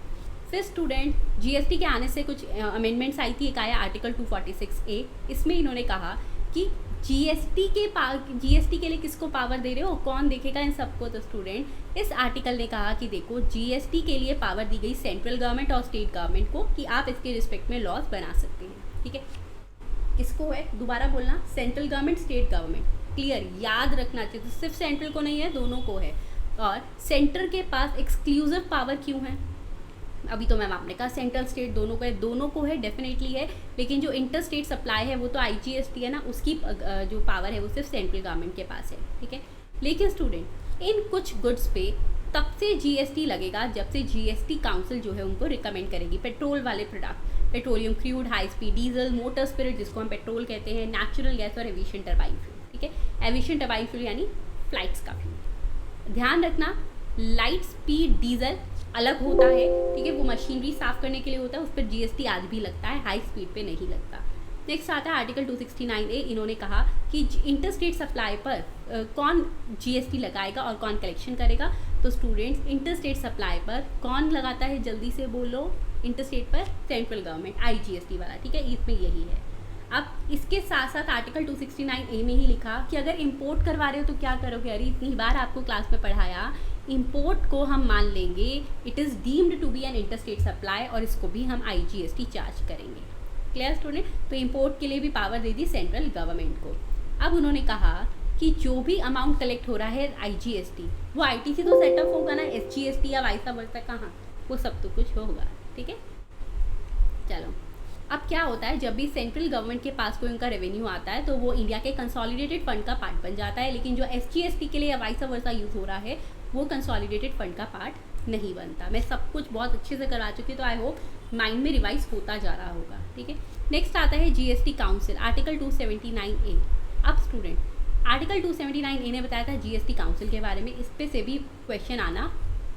फिर स्टूडेंट जीएसटी के आने से कुछ अमेंडमेंट्स आई थी, एक आया आर्टिकल 246A, इसमें इन्होंने कहा कि जीएसटी के लिए किसको पावर दे रहे हो, कौन देखेगा इन सबको, तो स्टूडेंट इस आर्टिकल ने कहा कि देखो जीएसटी के लिए पावर दी गई सेंट्रल गवर्नमेंट और स्टेट गवर्नमेंट को कि आप इसके रिस्पेक्ट में लॉज बना सकते हैं, ठीक है। किसको है, दोबारा बोलना, central government state government, clear, याद रखना चाहिए, तो सिर्फ सेंट्रल को नहीं है दोनों को है। और सेंटर के पास एक्सक्लूसिव पावर क्यों है, अभी तो मैम आपने कहा सेंट्रल स्टेट दोनों को है डेफिनेटली है, लेकिन जो इंटर स्टेट सप्लाई है वो तो आईजीएसटी है ना, उसकी जो पावर है वो सिर्फ सेंट्रल गवर्नमेंट के पास है, ठीक है। लेकिन स्टूडेंट इन कुछ गुड्स पे तब से जीएसटी लगेगा जब से जीएसटी काउंसिल जो है उनको रिकमेंड करेगी। पेट्रोल वाले product, petroleum crude, high speed diesel, motor spirit जिसको हम पेट्रोल कहते हैं, नेचुरल गैस और एविएशन टरबाइन फ्यूल, ठीक है। एविएशन टरबाइन फ्यूल यानी फ्लाइट्स का फ्यूल। ध्यान रखना, लाइट स्पीड डीजल अलग होता है, ठीक है, वो मशीनरी साफ़ करने के लिए होता है, उस पर जीएसटी आज भी लगता है, हाई स्पीड पे नहीं लगता। नेक्स्ट आता है आर्टिकल 269A। इन्होंने कहा कि इंटर स्टेट सप्लाई पर कौन जीएसटी लगाएगा और कौन कलेक्शन करेगा। तो स्टूडेंट्स, इंटर स्टेट सप्लाई पर कौन लगाता है, जल्दी से बोलो। इंटर स्टेट पर सेंट्रल गवर्नमेंट, IGST वाला, ठीक है, इसमें यही है। अब इसके साथ साथ आर्टिकल 269A में ही लिखा कि अगर इंपोर्ट करवा रहे हो तो क्या करोगे। अरे इतनी बार आपको क्लास में पढ़ाया, इंपोर्ट को हम मान लेंगे it is deemed to be an inter state supply, और इसको भी हम IGST चार्ज करेंगे। Clear student? तो इंपोर्ट के लिए भी पावर दे दी सेंट्रल गवर्नमेंट को। अब उन्होंने कहा कि जो भी अमाउंट कलेक्ट हो रहा है IGST, वो ITC तो सेटअप होगा ना, SGST या वाइसा वर्सा कहाँ, वो सब तो कुछ होगा, ठीक है। चलो, अब क्या होता है, जब भी सेंट्रल गवर्नमेंट के पास कोई उनका रेवेन्यू आता है तो वो इंडिया के कंसोलिडेटेड फंड का पार्ट बन जाता है, लेकिन जो SGST के लिए या वाइसा वर्सा यूज़ हो रहा है वो कंसोलिडेटेड फंड का पार्ट नहीं बनता। मैं सब कुछ बहुत अच्छे से करवा चुकी, तो आई होप माइंड में रिवाइज होता जा रहा होगा, ठीक है। नेक्स्ट आता है GST काउंसिल, आर्टिकल 279A। अब स्टूडेंट, आर्टिकल 279A ने बताया था GST काउंसिल के बारे में, इस पे से भी क्वेश्चन आना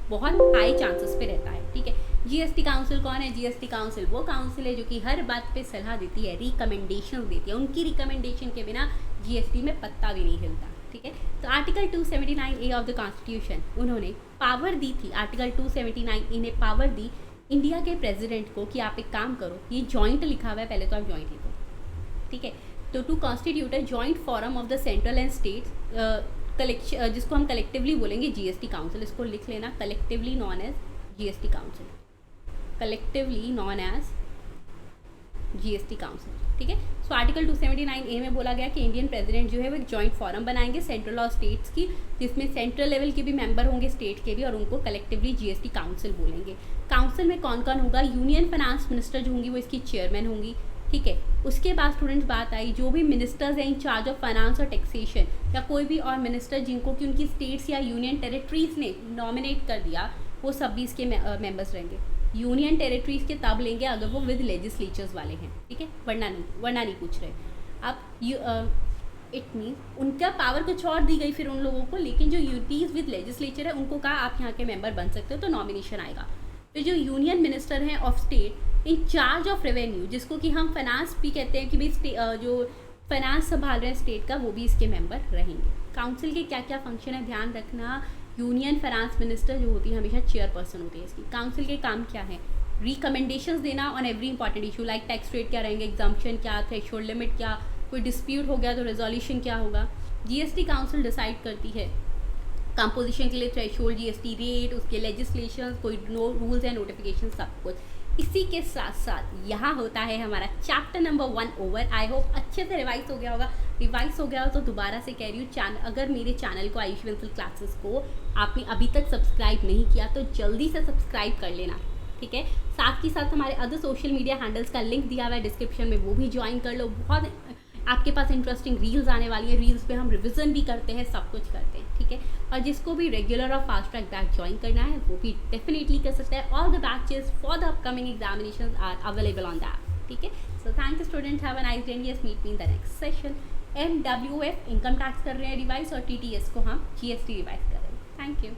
बहुत हाई चांसेस पे रहता है, ठीक है। GST काउंसिल कौन है? GST काउंसिल वो काउंसिल है जो कि हर बात पे सलाह देती है, रिकमेंडेशन देती है। उनकी रिकमेंडेशन के बिना GST में पत्ता भी नहीं हिलता, ठीक है। तो article 279A of the constitution उन्होंने पावर दी थी, आर्टिकल 279A ने पावर दी इंडिया के प्रेसिडेंट को कि आप एक काम करो, ये जॉइंट लिखा हुआ है, पहले तो आप जॉइंट लिखो, ठीक है। तो to constitute a joint forum of the central and states collection, जिसको हम कलेक्टिवली बोलेंगे GST काउंसिल, इसको लिख लेना, collectively known as GST council, collectively known as GST council, ठीक है। सो आर्टिकल 279A में बोला गया कि इंडियन प्रेसिडेंट जो है वो एक जॉइंट फोरम बनाएंगे सेंट्रल और स्टेट्स की, जिसमें सेंट्रल लेवल के भी मेंबर होंगे, स्टेट के भी, और उनको कलेक्टिवली GST काउंसिल बोलेंगे। काउंसिल में कौन कौन होगा? यूनियन फाइनेंस मिनिस्टर जो होंगी वो इसकी चेयरमैन होंगी, ठीक है। उसके बाद स्टूडेंट्स बात आई, जो भी मिनिस्टर्स हैं इन चार्ज ऑफ फाइनेंस और टैक्सेशन, या कोई भी और मिनिस्टर जिनको कि उनकी स्टेट्स या यूनियन टेरिटरीज ने नॉमिनेट कर दिया, वो सब भी इसके मेंबर्स रहेंगे। यूनियन टेरिटरीज के तब लेंगे अगर वो विद लेजिस्लेचर्स वाले हैं, ठीक है, वरना नहीं पूछ रहे। अब इट मीन्स उनका पावर कुछ और दी गई फिर उन लोगों को, लेकिन जो यूटीज विद लेजिस्लेचर है उनको कहा आप यहाँ के मेंबर बन सकते हो, तो नॉमिनेशन आएगा। फिर जो यूनियन मिनिस्टर हैं of state in charge of revenue, जिसको कि हम फाइनेंस भी कहते हैं कि भाई जो फाइनेंस संभाल रहे हैं स्टेट का, वो भी इसके मेंबर रहेंगे। काउंसिल के क्या क्या फंक्शन है ध्यान रखना। यूनियन फाइनेंस मिनिस्टर जो होती है हमेशा चेयरपर्सन होती है इसकी। काउंसिल के काम क्या है? रिकमेंडेशंस देना on every important issue, like tax rate क्या रहेंगे, एग्जाम्पशन क्या, थ्रेशोल्ड लिमिट क्या, कोई डिस्प्यूट हो गया तो रेजोल्यूशन क्या होगा। GST काउंसिल डिसाइड करती है कंपोजिशन के लिए थ्रेशोल्ड, GST रेट, उसके लेजिस्लेशन, कोई रूल्स एंड नोटिफिकेशन, सब कुछ। इसी के साथ साथ यहाँ होता है हमारा chapter number 1 over. I hope अच्छे से रिवाइज हो गया होगा। रिवाइज हो गया हो तो दोबारा से कह रही हूँ, अगर मेरे चैनल को आयुषी बंसल क्लासेस को आपने अभी तक सब्सक्राइब नहीं किया तो जल्दी से सब्सक्राइब कर लेना, ठीक है। साथ ही साथ हमारे अदर सोशल मीडिया हैंडल्स का लिंक दिया हुआ है डिस्क्रिप्शन में, वो भी ज्वाइन कर लो। बहुत आपके पास इंटरेस्टिंग रील्स आने वाली है, रील्स पे हम रिविजन भी करते हैं, सब कुछ करते हैं, ठीक है। और जिसको भी रेगुलर और फास्ट ट्रैक बैच ज्वाइन करना है वो भी डेफिनेटली कर सकता है। All the batches for the upcoming examinations are available on the app, ठीक है। So thank you student, have a nice day, yes meet me in the next session. MWF income tax कर रहे हैं revise, और TTS को हम GST revise कर रहे हैं। Thank you.